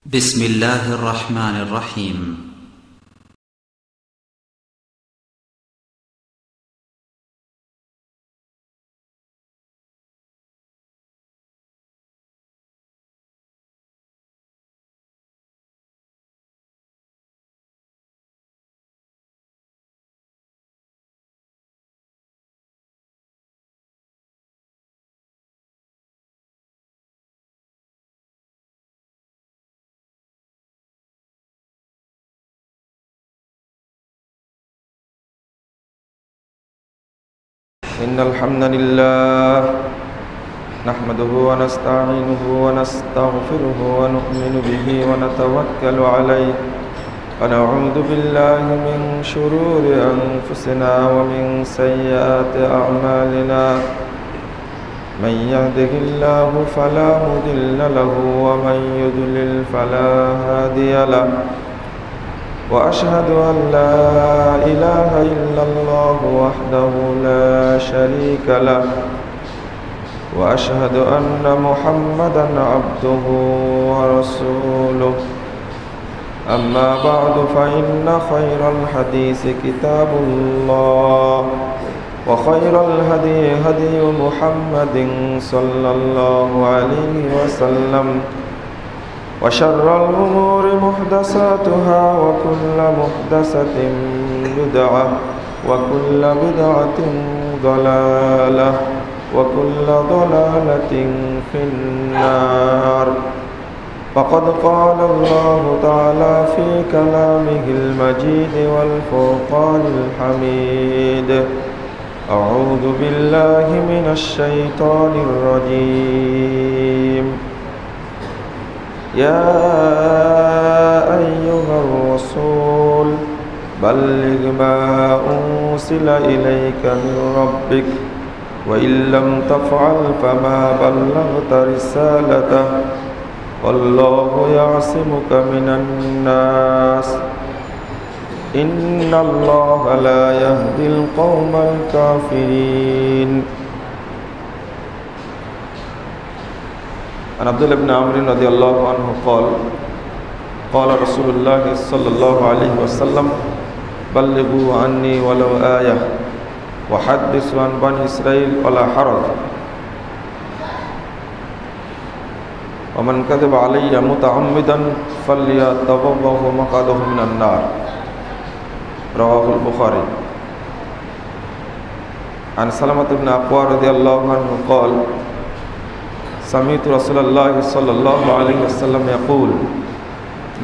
بسم الله الرحمن الرحيم. إن الحمد لله نحمده ونستعينه ونستغفره ونؤمن به ونتوكل عليه ونعوذ بالله من شرور أنفسنا ومن سيئات أعمالنا من يهده الله فلا مضل له ومن يضلل فلا هادي له وأشهد أن لا إله إلا الله وحده لا شريك له وأشهد أن محمدا عبده ورسوله أما بعد فإن خير الحديث كتاب الله وخير الهدي هدي محمد صلى الله عليه وسلم وشر الأمور محدثاتها وكل محدثة بدعة وكل بدعة ضلالة وكل ضلالة في النار. فقد قال الله تعالى في كلامه المجيد والفرقان الحميد: أعوذ بالله من الشيطان الرجيم. يا أيها الرسول بلغ ما أنزل إليك من ربك وإن لم تفعل فما بلغت رسالته والله يعصمك من الناس إن الله لا يهدي القوم الكافرين. عن عبد الله بن عمرو رضي الله عنه قال قال رسول الله صلى الله عليه وسلم: بلغوا عني ولو آية وحدثوا عن بني إسرائيل ولا حرج ومن كذب علي متعمدا فليتبوأ مقعده من النار. رواه البخاري. عن سلمة بن أكوع رضي الله عنه قال: سمعت رسول الله صلى الله عليه وسلم يقول: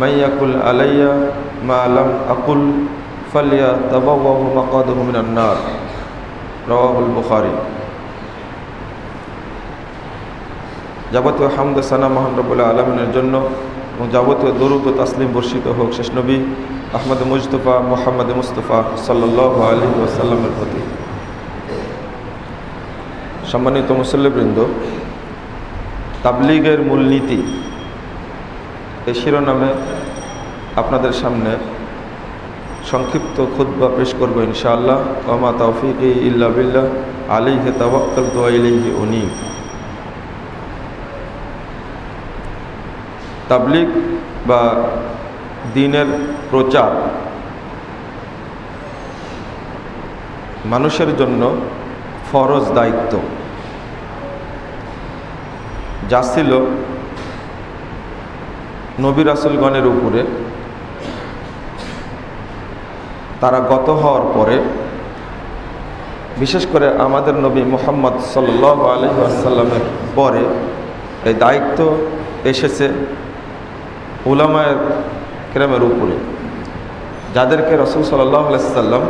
من يقل علي ما لم أقل فليتبوأ مقعده من النار. رواه البخاري. যাবতীয় হামদ সানা মহান রব্বুল আলামিনের জন্য এবং যাবতীয় দরুদ ও তাসলিম বর্ষিত হোক শেষ নবী আহমদ মুজতফা মুহাম্মদ মুস্তাফা সাল্লাল্লাহু আলাইহি ওয়াসাল্লামের প্রতি। সম্মানিত মুসল্লিবৃন্দ, তাবলীগের মূলনীতি এই শিরোনামে আপনাদের সামনে সংক্ষিপ্ত খুতবা পেশ করব ইনশাআল্লাহ। ওয়া মা তাওফীকি ইল্লা বিল্লাহ আলাইহি তাওয়াক্কালতু ওয়া ইলাইহি উনীব। তাবলীগ বা দ্বীনের প্রচার মানুষের জন্য ফরজ দায়িত্ব, যা ছিল নবী রাসূলগণের উপরে। তারা গত হওয়ার পরে বিশেষ করে আমাদের নবী মুহাম্মদ সাল্লাল্লাহু আলাইহি ওয়াসাল্লামের পরে এই দায়িত্ব এসেছে উলামায়ে কেরামের উপরে, যাদেরকে রাসূল সাল্লাল্লাহু আলাইহি ওয়াসাল্লাম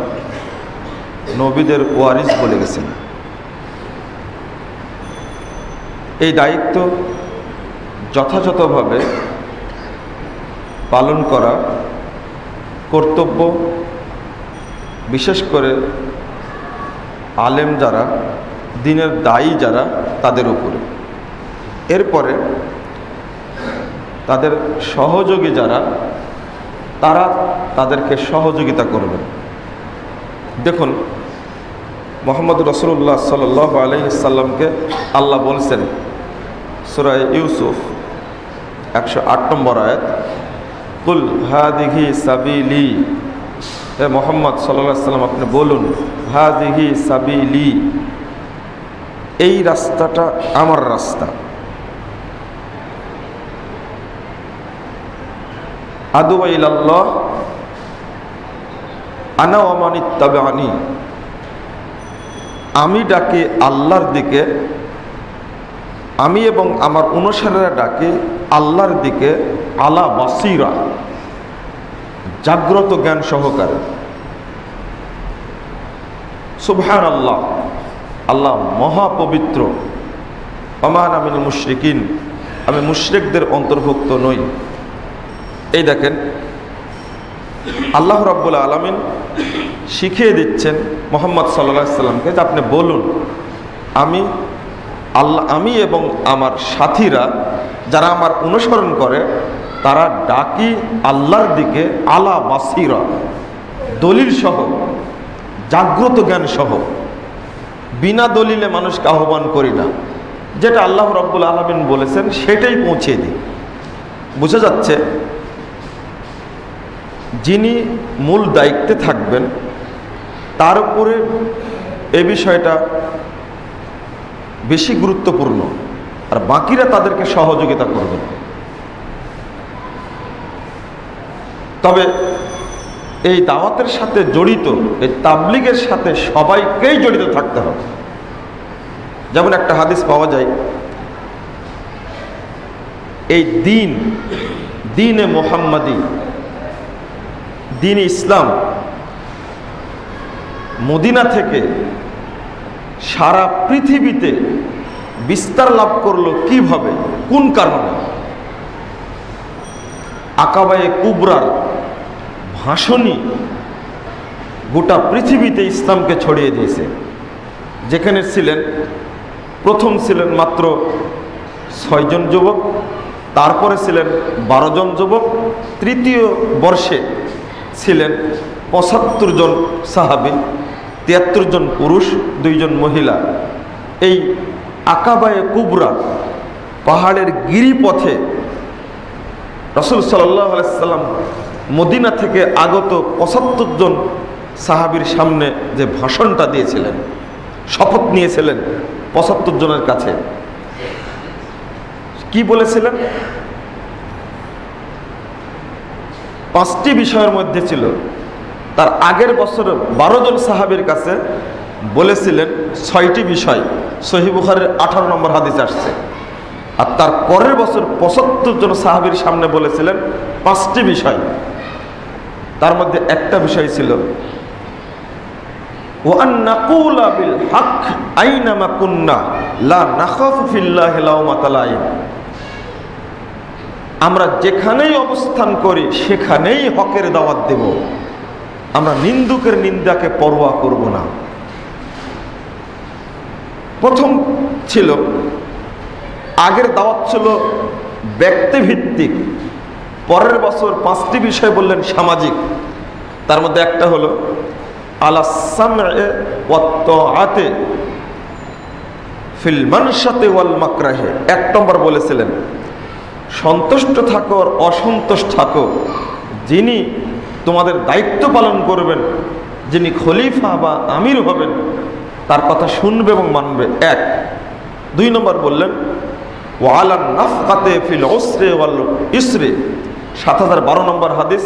নবীদের ওয়ারিস বলে গেছেন। এই দায়িত্ব যথাযথভাবে পালন করা কর্তব্য, বিশেষ করে আলেম যারা, দ্বীনের দায়ী যারা, তাদের উপরে। এরপরে তাদের সহযোগী যারা, তারা তাদেরকে সহযোগিতা করবেন। দেখুন, মুহাম্মদ রাসূলুল্লাহ সাল্লাল্লাহু আলাইহি সাল্লামকে আল্লাহ বলছেন সূরা ইউসুফ 108 নম্বর আয়াত, কুল হাদিহি সাবিলি, হে মুহাম্মদ সাল্লাল্লাহু আলাইহি ওয়াসাল্লাম আপনি বলুন, হাদিহি সাবিলি, এই রাস্তাটা আমার রাস্তা, আদু ইলাল্লাহ আনা ওয়া মান ইত্তাবা'নি, আমি ডাকি আল্লাহর দিকে, আমি এবং আমার অনুসারীরা ডাকে আল্লাহর দিকে, আলা বাসীরা, জাগ্রত জ্ঞান সহকারে। সুবহানাল্লাহ, আল্লাহ মহাপবিত্র। ওয়া আনা মিনাল মুশরিকিন, আমি মুশরিকদের অন্তর্ভুক্ত নই। এই দেখেন আল্লাহ রাব্বুল আলামিন শিখিয়ে দিচ্ছেন মুহাম্মদ সাল্লাল্লাহু আলাইহি সাল্লামকে যে আপনি বলুন আমি এবং আমার সাথীরা যারা আমার অনুসরণ করে তারা ডাকি আল্লাহর দিকে, আলা বাসীরা, দলিল সহ, জাগ্রত জ্ঞান সহ। বিনা দলিলে মানুষকে আহ্বান করি না, যেটা আল্লাহ রাব্বুল আলামিন বলেছেন সেটাই পৌঁছে দিই। বোঝা যাচ্ছে যিনি মূল দায়িত্বে থাকবেন তার উপরে এ বিষয়টা বেশি গুরুত্বপূর্ণ, আর বাকিরা তাদেরকে সহযোগিতা করবেন। তবে এই দাওয়াতের সাথে জড়িত, এই তাবলীগের সাথে সবাইকেই জড়িত থাকতে হবে। যেমন একটা হাদিস পাওয়া যায়, এই দিনে মুহাম্মাদি, দিন ইসলাম মদিনা থেকে সারা পৃথিবীতে বিস্তার লাভ করলো কিভাবে, কোন কারণে? আকাবায়ে কুবরার ভাষণই গোটা পৃথিবীতে ইসলামকে ছড়িয়ে দিয়েছে। যেখানে ছিলেন, প্রথম ছিলেন মাত্র 6 জন যুবক, তারপরে ছিলেন 12 জন যুবক, তৃতীয় বর্ষে ছিলেন 75 জন সাহাবী, 73 জন পুরুষ, 2 জন মহিলা। এই আকাবায়ে কুবরা পাহাড়ের গিরিপথে রাসূল সাল্লাল্লাহু আলাইহি সাল্লাম মদিনা থেকে আগত 75 জন সাহাবীর সামনে যে ভাষণটা দিয়েছিলেন, শপথ নিয়েছিলেন 75 জনের কাছে, কি বলেছিলেন? 5টি বিষয়ের মধ্যে ছিল, তার আগের বছর 12 জন সাহাবীর কাছে বলেছিলেন 6টি বিষয়, সহিহ বুখারীর 18 নম্বর হাদিস আসছে। আর তার পরের বছর 75 জন সাহাবীর সামনে বলেছিলেন 5টি বিষয়। তার মধ্যে একটা বিষয় ছিল ওয়া আন নাকুলা বিল হক আইনামা কুন্না লা নাখাফু ফিল্লাহি লাওমাতা লাইম, আমরা যেখানেই অবস্থান করি সেখানেই হকের দাওয়াত দেব, আমরা নিন্দুকের নিন্দাকে পরোয়া করব না। প্রথম ছিল, আগের দাওয়াত ছিল ব্যক্তিভিত্তিক, পরের বছর 5টি বিষয় বললেন সামাজিক। তার মধ্যে একটা হলো আলা সামঈ ওয়াত তাআতি ফিল মানশাতি ওয়াল মাকরাহে। 1 নম্বর বলেছিলেন সন্তুষ্ট থাকো আর অসন্তোষ থাকো, যিনি তোমাদের দায়িত্ব পালন করবেন, যিনি খলিফা বা আমির হবেন, তার কথা শুনবে এবং মানবে। 1। 2 নম্বর বললেন ওয়ালা নাফকাতে ফিল উসরি ওয়াল ইসরি, 7012 নম্বর হাদিস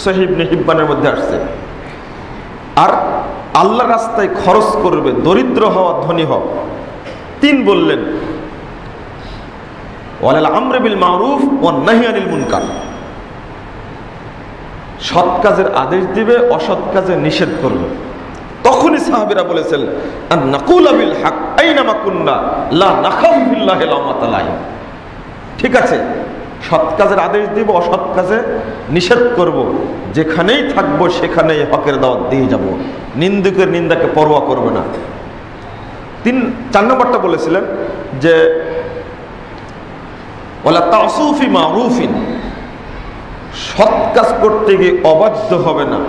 সহিহ ইবনে হিব্বানের মধ্যে আসছে। আর আল্লাহর রাস্তায় খরচ করবে, দরিদ্র হওয়া ধনী হও। 3 বললেন ওয়ালাল আমরি বিল মারুফ ওয়ান নাহি আনিল মুনকার, সৎ কাজের আদেশ দিবে, অসৎ কাজে নিষেধ করবে। তখনই সাহাবীরা বলেছেন আন নাকুলা বিল হক আইনামা কুন্না লা নাখাফু ফিল্লাহি লাওমাতা লাইম। ঠিক আছে, সৎ কাজের আদেশ দিব, অসৎ কাজে নিষেধ করব, যেখানেই থাকবো সেখানেই হকের দাওয়াত দিয়ে যাব, নিন্দুকের নিন্দাকে পরোয়া করব না। 4 নম্বরটা বলেছিলেন যে ওয়ালা তাসু ফি মারুফিন, সৎ কাজ করতে গিয়ে অবাধ্য হবে না।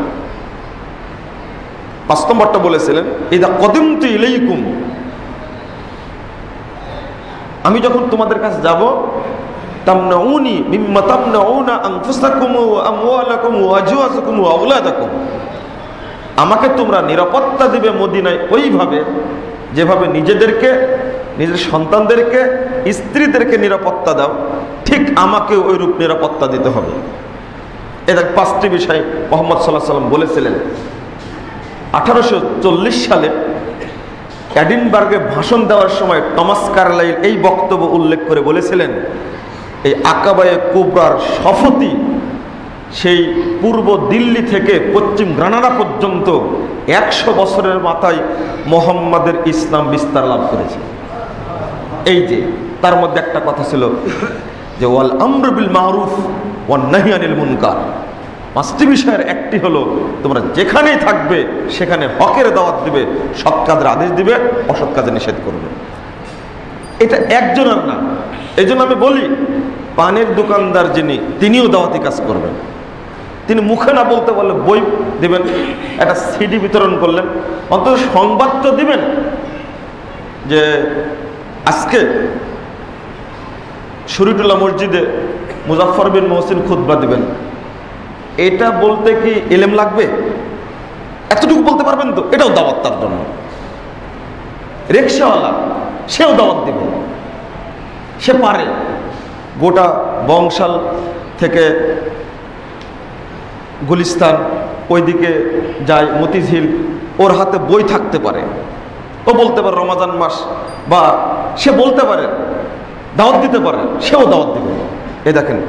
5 নম্বরটা বলেছিলেন ইদা কদিমতু ইলাইকুম, আমি যখন তোমাদের কাছে যাব তামনাউনি মিম্মা তামনাউনা আনফুসাকুম ওয়া আমওয়ালাকুম ওয়া আজওয়াজাকুম ওয়া আওলাদাকুম, আমাকে তোমরা নিরাপত্তা দিবে মদিনায় ওইভাবে যেভাবে নিজেদেরকে, নিজের সন্তানদেরকে, স্ত্রীদেরকে নিরাপত্তা দাও, ঠিক আমাকে ওইরূপ নিরাপত্তা দিতে হবে। এদের 5টি বিষয় মুহাম্মদ সাল্লাল্লাহু আলাইহি ওয়াসাল্লাম বলেছিলেন। 1840 সালে এডিনবার্গে ভাষণ দেওয়ার সময় টমাস কার্লাইল এই বক্তব্য উল্লেখ করে বলেছিলেন, এই আকাবায়ে কুবরার শপথই সেই পূর্ব দিল্লি থেকে পশ্চিম গ্রানাডা পর্যন্ত 100 বছরের মাথায় মোহাম্মদের ইসলাম বিস্তার লাভ করেছে। এই যে তার মধ্যে একটা কথা ছিল যে ওয়াল আমরু বিল মারুফ ওয়ান নাহি আনিল মুনকার, 5টি বিষয়ের একটি হলো তোমরা যেখানেই থাকবে সেখানে হকের দাওয়াত দিবে, সৎ কাজের আদেশ দিবে, অসৎ কাজে নিষেধ করবে। এটা একজনের না। এই জন্য আমি বলি, পানের দোকানদার যিনি, তিনিও দাওয়াতি কাজ করবেন। তিনি মুখে না বলতে বললে বই দিবেন, একটা সিডি বিতরণ করলেন, অন্তত সংবাদ তো দিবেন যে আজকে শরীফুল্লাহ মসজিদে মুজাফফর বিন মহসিন খুতবা দিবেন। এটা বলতে কি ইলম লাগবে? এতটুকু বলতে পারবেন তো? এটাও দাওয়াত তার জন্য। রিকশাওয়ালা, সেও দাওয়াত দিবে, সে পারে। গোটা বংশাল থেকে গুলিস্তান ওইদিকে যায়, মতিঝিল, ওর হাতে বই থাকতে পারে, ও বলতে পারে রমাজান মাস, বা সে বলতে পারে, দাওয়াত দিতে পারে, সেও দাওয়াত দিবে। এ দেখেন,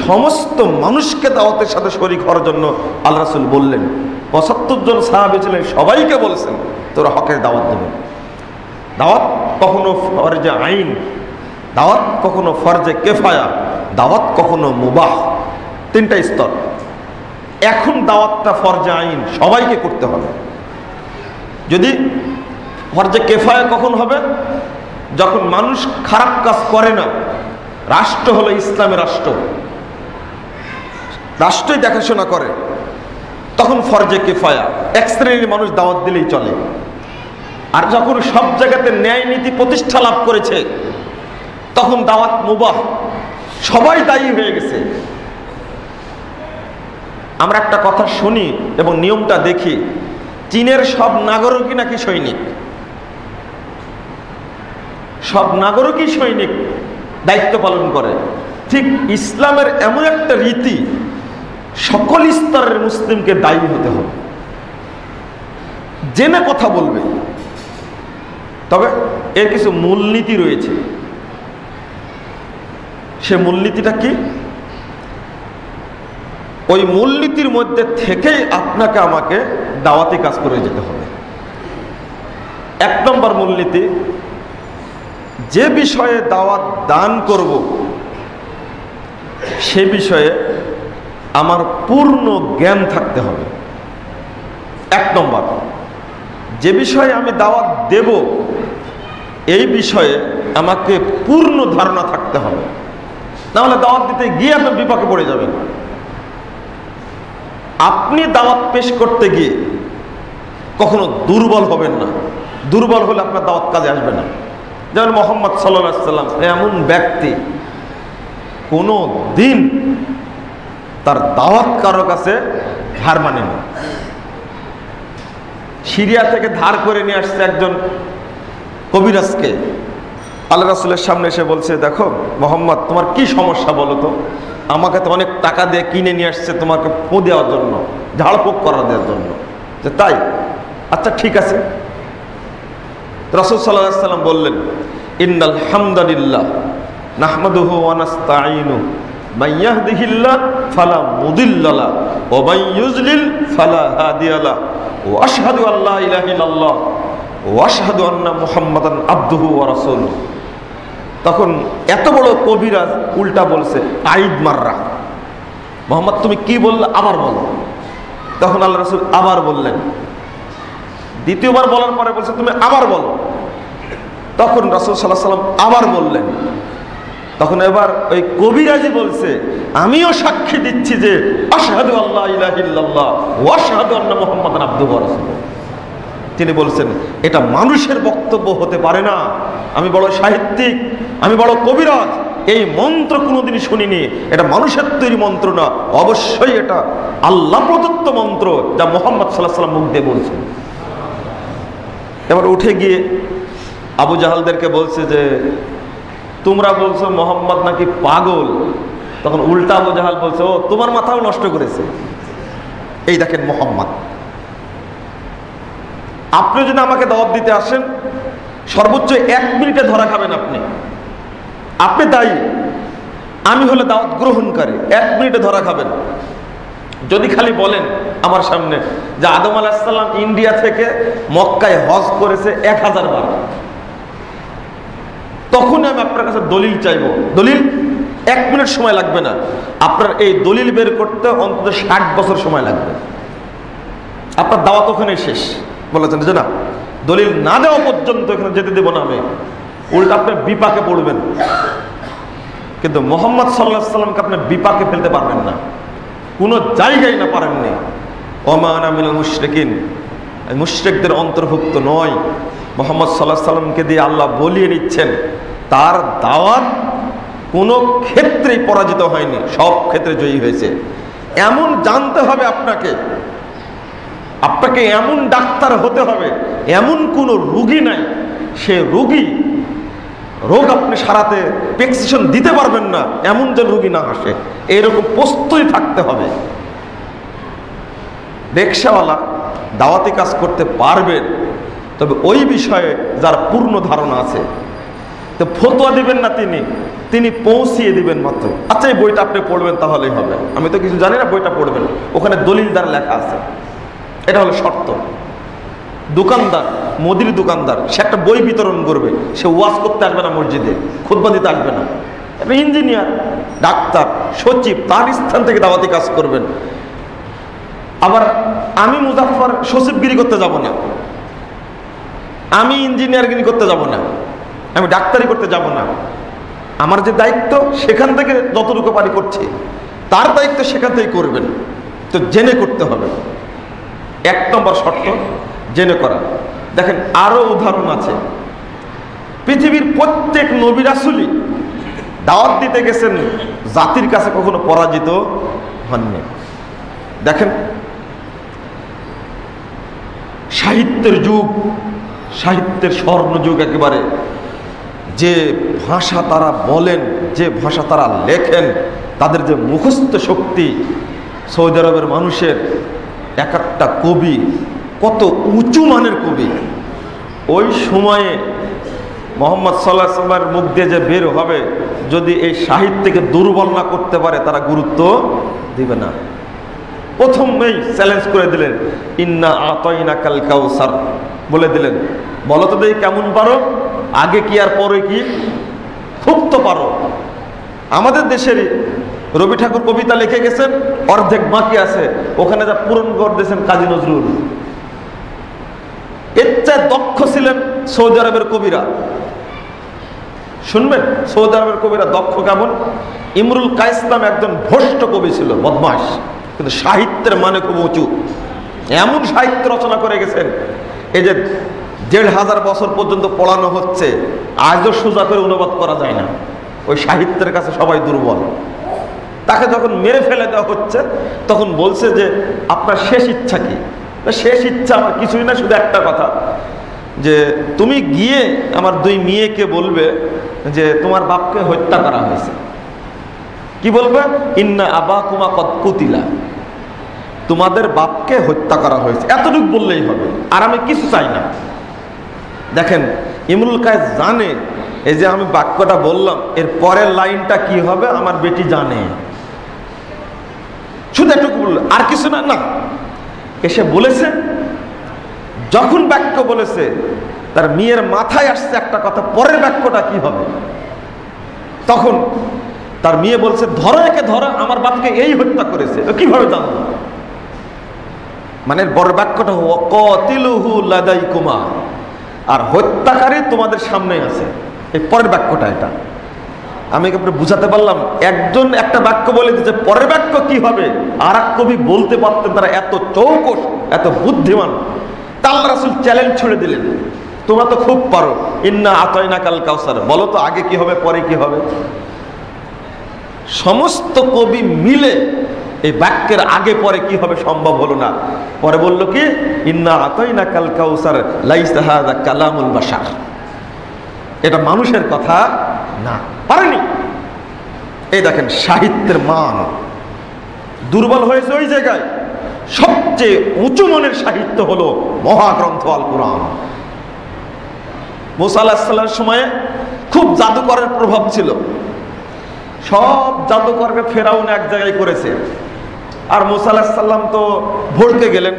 সমস্ত মানুষকে দাওয়াতের সাথে শরীক হওয়ার জন্য আল্লাহ রাসূল বললেন। 75 জন সাহাবী ছিলেন, সবাইকে বলেছেন তোরা হকের দাওয়াত দেবে। দাওয়াত কখনো ফরজে আইন, দাওয়াত কখনো ফরজে কেফায়া, দাওয়াত কখনো মুবাহ, 3টা স্তর। এখন দাওয়াতটা ফরজে আইন, সবাইকে করতে হবে। যদি ফরজে কেফায়া কখন হবে? যখন মানুষ খারাপ কাজ করে না। রাষ্ট্র হলো ইসলামের রাষ্ট্র, রাষ্ট্রই দেখাশোনা করে, তখন ফরজে কিফায়া, এক শ্রেণীর মানুষ দাওয়াত দিলেই চলে। আর যখন সব জায়গাতে ন্যায় নীতি প্রতিষ্ঠা লাভ করেছে, তখন দাওয়াত মুবাহ, সবাই দায়ী হয়ে গেছে। আমরা একটা কথা শুনি এবং নিয়মটা দেখি, চীনের সব নাগরিকই নাকি সৈনিক, সব নাগরিকই সৈনিক, দায়িত্ব পালন করে। ঠিক ইসলামের এমন একটা রীতি, সকল স্তরের মুসলিমকে দায়ী হতে হবে, জেনে কথা বলবে। তবে এর কিছু মূলনীতি রয়েছে। সে মূলনীতিটা কি? ওই মূলনীতির মধ্যে থেকেই আপনাকে আমাকে দাওয়াতি কাজ করে যেতে হবে। 1 নম্বর মূলনীতি, যে বিষয়ে দাওয়াত দান করব সে বিষয়ে আমার পূর্ণ জ্ঞান থাকতে হবে। 1 নম্বর, যে বিষয়ে আমি দাওয়াত দেব এই বিষয়ে আমাকে পূর্ণ ধারণা থাকতে হবে, নাহলে দাওয়াত দিতে গিয়ে আপনি বিপাকে পড়ে যাবেন। আপনি দাওয়াত পেশ করতে গিয়ে কখনো দুর্বল হবেন না, দুর্বল হলে আপনার দাওয়াত কাজে আসবে না। যেমন মুহাম্মদ সাল্লাল্লাহু আলাইহি ওয়াসাল্লাম এমন ব্যক্তি, কোনো দিন তার দাওয়াত কারো কাছে হার মানেনি। সিরিয়া থেকে ধার করে নিয়ে আসছে একজন কবিরাজকে, আল্লাহ রাসূলের সামনে এসে বলছে, দেখো মুহাম্মদ, তোমার কি সমস্যা বলো তো? আমাকে তো অনেক টাকা দিয়ে কিনে নিয়ে আসছে তোমাকে ফু দেওয়ার জন্য, ঝাড়ফুঁক করা দেওয়ার জন্য। যে তাই? আচ্ছা ঠিক আছে। রাসূল সাল্লাল্লাহু আলাইহি ওয়াসাল্লাম বললেন, ইন্নাল হামদালিল্লাহ নাহমাদুহু ওয়া নাস্তাঈনুহু মান ইয়াহদিহিল্লাহ ফালা মুদিল্লা লাহু ওয়া মান ইউযলিল ফালা হাদিয়া লাহু ওয়া আশহাদু আল্লা ইলাহা ইল্লাল্লাহ ওয়া আশহাদু আন্না মুহাম্মাদান আবদুহু ওয়া রাসূলুহু। তখন এত বড় কবিরাজ উল্টা বলছে, আইদ মাররা, মুহাম্মদ তুমি কি বললে আবার বলো। তখন আল্লাহ রাসূল আবার বললেন, দ্বিতীয়বার বলার পরে বলছে তুমি আবার বলো। তখন রাসূল সাল্লাল্লাহু আলাইহি ওয়াসাল্লাম আবার বললেন। তখন এবার ওই কবিরাজি বলছে, আমিও সাক্ষী দিচ্ছি যে আশহাদু আল্লা ইলাহা ইল্লাল্লাহ ওয়া আশহাদু আন্না মুহাম্মাদান আবদুহু ওয়া রাসূলুহু। তিনি বলছেন, এটা মানুষের বক্তব্য হতে পারে না, আমি বড় সাহিত্যিক, আমি বড় কবিরাজ, এই মন্ত্র কোনোদিনই শুনিনি, এটা মানুষের তৈরি মন্ত্র না, অবশ্যই এটা আল্লাহ প্রদত্ত মন্ত্র, যা মুহাম্মদ সাল্লাল্লাহু আলাইহি ওয়াসাল্লাম মুখ দিয়ে বলছেন। এবার উঠে গিয়ে আবু জাহালদেরকে বলছে যে তোমরা বলছো মোহাম্মদ নাকি পাগল, তখন উল্টা আবু জাহাল বলছে ও তোমার মাথাও নষ্ট করেছে। এই দেখেন মোহাম্মদ, আপনি যদি আমাকে দাওয়াত দিতে আসেন সর্বোচ্চ 1 মিনিটে ধরা খাবেন আপনি দায়ী, আমি হলে দাওয়াত গ্রহণকারী, 1 মিনিটে ধরা খাবেন। যদি খালি বলেন আমার সামনে যে আদম আলাইহিস সালাম ইন্ডিয়া থেকে মক্কায় হজ করেছে 1000 বার, তখন আমি আপনার কাছে দলিল চাইবো। দলিল 1 মিনিট সময় লাগবে না, আপনার এই দলিল বের করতে অন্তত 60 বছর সময় লাগবে। আপনার দাওয়াত ওখানে শেষ। বলেছেন যে না, দলিল না দেওয়া পর্যন্ত এখানে যেতে দেব না আমি, উল্টা আপনি বিপাকে পড়বেন। কিন্তু মুহাম্মদ সাল্লাল্লাহু আলাইহি ওয়াসাল্লামকে আপনি বিপাকে ফেলতে পারবেন না, কোনো জায়গায় না, পারেননি। ওমা আনা মিনাল মুশরিকিন, মুশরিকদের অন্তর্ভুক্ত নয়। মুহাম্মদ সাল্লাল্লাহু আলাইহি ওয়াসাল্লামকে দিয়ে আল্লাহ বলিয়ে নিচ্ছেন তার দাওয়াত কোনো ক্ষেত্রেই পরাজিত হয়নি, সব ক্ষেত্রে জয়ী হয়েছে। এমন জানতে হবে আপনাকে এমন ডাক্তার হতে হবে, এমন কোন রোগী নাই সে রোগ আপনি সারাতে প্রেসক্রিপশন দিতে পারবেন না, এমন যেন রোগী না আসে, এরকম প্রস্তুতি থাকতে হবে। রিকশাওয়ালা দাওয়াতি কাজ করতে পারবেন, তবে ওই বিষয়ে যার পূর্ণ ধারণা আছে। তো ফতোয়া দিবেন না তিনি পৌঁছিয়ে দিবেন মাত্র। আচ্ছা এই বইটা আপনি পড়বেন তাহলেই হবে, আমি তো কিছু জানি না, বইটা পড়বেন, ওখানে দলিল দ্বারা লেখা আছে, এটা হলো শর্ত। দোকানদার, মুদির দোকানদার, সে একটা বই বিতরণ করবে, সে ওয়াজ করতে আসবে না মসজিদে, খুতবা দিতে আসবে না। ইঞ্জিনিয়ার, ডাক্তার, সচিব, তার স্থান থেকে দাওয়াতি কাজ করবেন। আবার আমি মুজাফফর সচিবগিরি করতে যাব না, আমি ইঞ্জিনিয়ারগিরি করতে যাব না, আমি ডাক্তারি করতে যাব না। আমার যে দায়িত্ব সেখান থেকে যতটুকু পারি করছি, তার দায়িত্ব সেখান থেকেই করবেন। তো জেনে করতে হবে, 1 নম্বর শর্ত জেনে করা। দেখেন আরো উদাহরণ আছে, পৃথিবীর প্রত্যেক নবী রাসূলই দাওয়াত দিতে গেছেন, জাতির কাছে কখনো পরাজিত হননি। দেখেন সাহিত্যের যুগ, সাহিত্যের স্বর্ণযুগ একেবারে, যে ভাষা তারা বলেন, যে ভাষা তারা লেখেন, তাদের যে মুখস্থ শক্তি, সৌদি আরবের মানুষের এক একটা কবি কত উঁচু মানের কবি। ওই সময়ে মুহাম্মদ সাল্লাল্লাহু আলাইহি ওয়াসাল্লামের মুখ দিয়ে যে বের হবে, যদি এই সাহিত্যকে দুর্বল না করতে পারে তারা গুরুত্ব দিবে না। প্রথমেই চ্যালেঞ্জ করে দিলেন, ইন্না আতাইনাকাল কাউসার বলে দিলেন, বলো তো দেখি কেমন পারো, আগে কি আর পরে কি, খুব তো পারো। আমাদের দেশেরই রবি ঠাকুর কবিতা লিখে গেছেন, অর্ধেক বাকি আছে, ওখানে যা পূরণ করে দিয়েছেন কাজী নজরুল। এর চেয়ে দক্ষ ছিলেন সৌদি আরবের কবিরা। শুনবেন সৌদি আরবের কবিরা দক্ষ কেমন? ইমরুল কায়েস নামে একজন ভ্রষ্ট কবি ছিল, বদমাশ, কিন্তু সাহিত্যের মানে খুব উঁচু। এমন সাহিত্য রচনা করে গেছেন, এই যে 1500 বছর পর্যন্ত পড়ানো হচ্ছে, আজও সোজা করে অনুবাদ করা যায় না। ওই সাহিত্যের কাছে সবাই দুর্বল। তাকে যখন মেরে ফেলে দেওয়া হচ্ছে, তখন বলছে যে আপনার শেষ ইচ্ছা কি? শেষ ইচ্ছা আমার কিছুই না, শুধু একটা কথা, যে তুমি গিয়ে আমার 2 মেয়েকে বলবে যে তোমার বাপকে হত্যা করা হয়েছে। কি বলবে? ইন্না আবাকুমা কদ কুতিলা, তোমাদের বাপকে হত্যা করা হয়েছে, এতটুকু বললেই হবে, আর আমি কিছু চাই না। দেখেন ইমরুল কায়েস জানে এই যে আমি বাক্যটা বললাম, এর পরের লাইনটা কি হবে আমার বেটি জানে, শুধু এটুকু বলল, আর কিছু না। না, এসে বলেছে, যখন বাক্য বলেছে তার মেয়ের মাথায় আসছে একটা কথা, পরের বাক্যটা কি হবে। তখন তার মেয়ে বলছে, ধরো একে, ধরো, আমার বাপকে এই হত্যা করেছে। কিভাবে জানবো? মানে বড় বাক্যটা ওয়াকাতিলুহু লাদাইকুমা, আর হত্যাকারী তোমাদের সামনেই আছে। এই পরের বাক্যটা, এটা আমি আপনাকে বুঝাতে পারলাম। একজন একটা বাক্য বলে দিচ্ছে, পরের বাক্য কি হবে আর এক কবি বলতে পারতেন। তারা এত চৌকস, এত বুদ্ধিমান। তা আল্লাহ রাসূল চ্যালেঞ্জ ছুড়ে দিলেন, তোমরা তো খুব পারো, ইন্না আতাইনাকাল কাউসার, বলো তো আগে কি হবে পরে কি হবে। সমস্ত কবি মিলে এই বাক্যের আগে পরে কি হবে সম্ভব হলো না। পরে বলল কি, ইন্না আতাইনা কাল কাউসার লাইসা হাযা কালামুল বাশার, এটা মানুষের কথা না, পারেনি। এই দেখেন সাহিত্যের মান দুর্বল হয়েছে ওই জায়গায়। সবচেয়ে উঁচু মনের সাহিত্য হলো মহাগ্রন্থ আল কুরআন। মুসা আলাইহিস সালামের সময়ে খুব জাদুকরের প্রভাব ছিল, সব জাদুকরকে ফেরাউন এক জায়গায় করেছে। আর মুসা আলাইহিস সালাম তো ভড়কে গেলেন,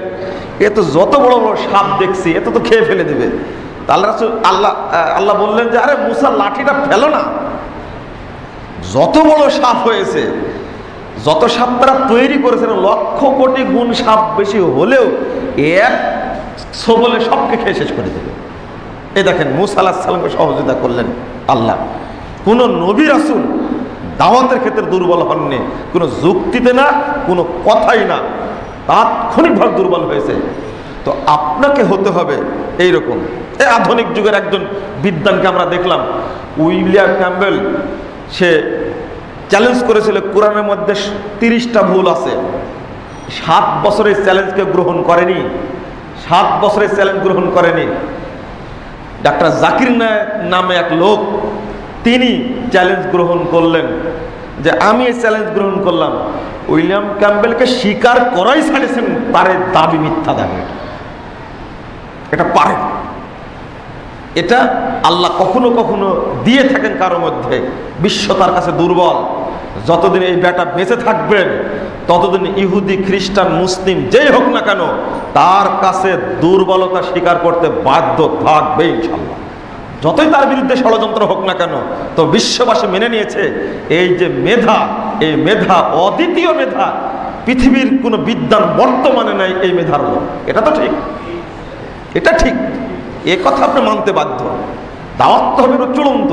এ তো যত বড় বড় সাপ দেখছি এ তো খেয়ে ফেলে দেবে। আল্লাহ বললেন যে আরে মুসা লাঠিটা ফেলো না, যত বড় সাপ হয়েছে, যত সাপ তারা তৈরি করেছেন লক্ষ কোটি গুণ সাপ বেশি হলেও এক সবলে সবকে খেয়ে শেষ করে দেবে। এই দেখেন মুসা আলাইহিস সালামকে সহযোগিতা করলেন আল্লাহ। কোন নবী রাসূল দাওয়াতের ক্ষেত্রে দুর্বল হননি, কোনো যুক্তিতে না, কোনো কথাই না, তাৎক্ষণিকভাবে দুর্বল হয়েছে। তো আপনাকে হতে হবে এইরকম। এই আধুনিক যুগের একজন বিদ্বানকে আমরা দেখলাম, উইলিয়াম ক্যাম্বেল, সে চ্যালেঞ্জ করেছিল কোরআনের মধ্যে 30টা ভুল আছে। 7 বছরের চ্যালেঞ্জকে গ্রহণ করেনি, 7 বছরের চ্যালেঞ্জ গ্রহণ করেনি। ডাক্তার জাকির নায়েক নামে এক লোক, তিনি চ্যালেঞ্জ গ্রহণ করলেন যে আমি এই চ্যালেঞ্জ গ্রহণ করলাম। উইলিয়াম ক্যাম্বেলকে স্বীকার করাই ছাড়েছেন, তার দাবি মিথ্যা দাবি, এটা পারে। এটা আল্লাহ কখনো কখনো দিয়ে থাকেন কারোর মধ্যে, বিশ্ব তার কাছে দুর্বল। যতদিন এই বেটা বেঁচে থাকবেন ততদিন ইহুদি, খ্রিস্টান, মুসলিম যেই হোক না কেন তার কাছে দুর্বলতা স্বীকার করতে বাধ্য থাকবে ইনশাআল্লাহ। যতই তার বিরুদ্ধে ষড়যন্ত্র হোক না কেন, তো বিশ্ববাসী মেনে নিয়েছে এই যে মেধা, এই মেধা অদ্বিতীয় মেধা, পৃথিবীর কোনো বিদ্বান বর্তমানে নাই এই মেধার লোক। এটা তো ঠিক, এটা ঠিক, এ কথা আপনি মানতে বাধ্য। দাওয়াত তো হবে চূড়ান্ত,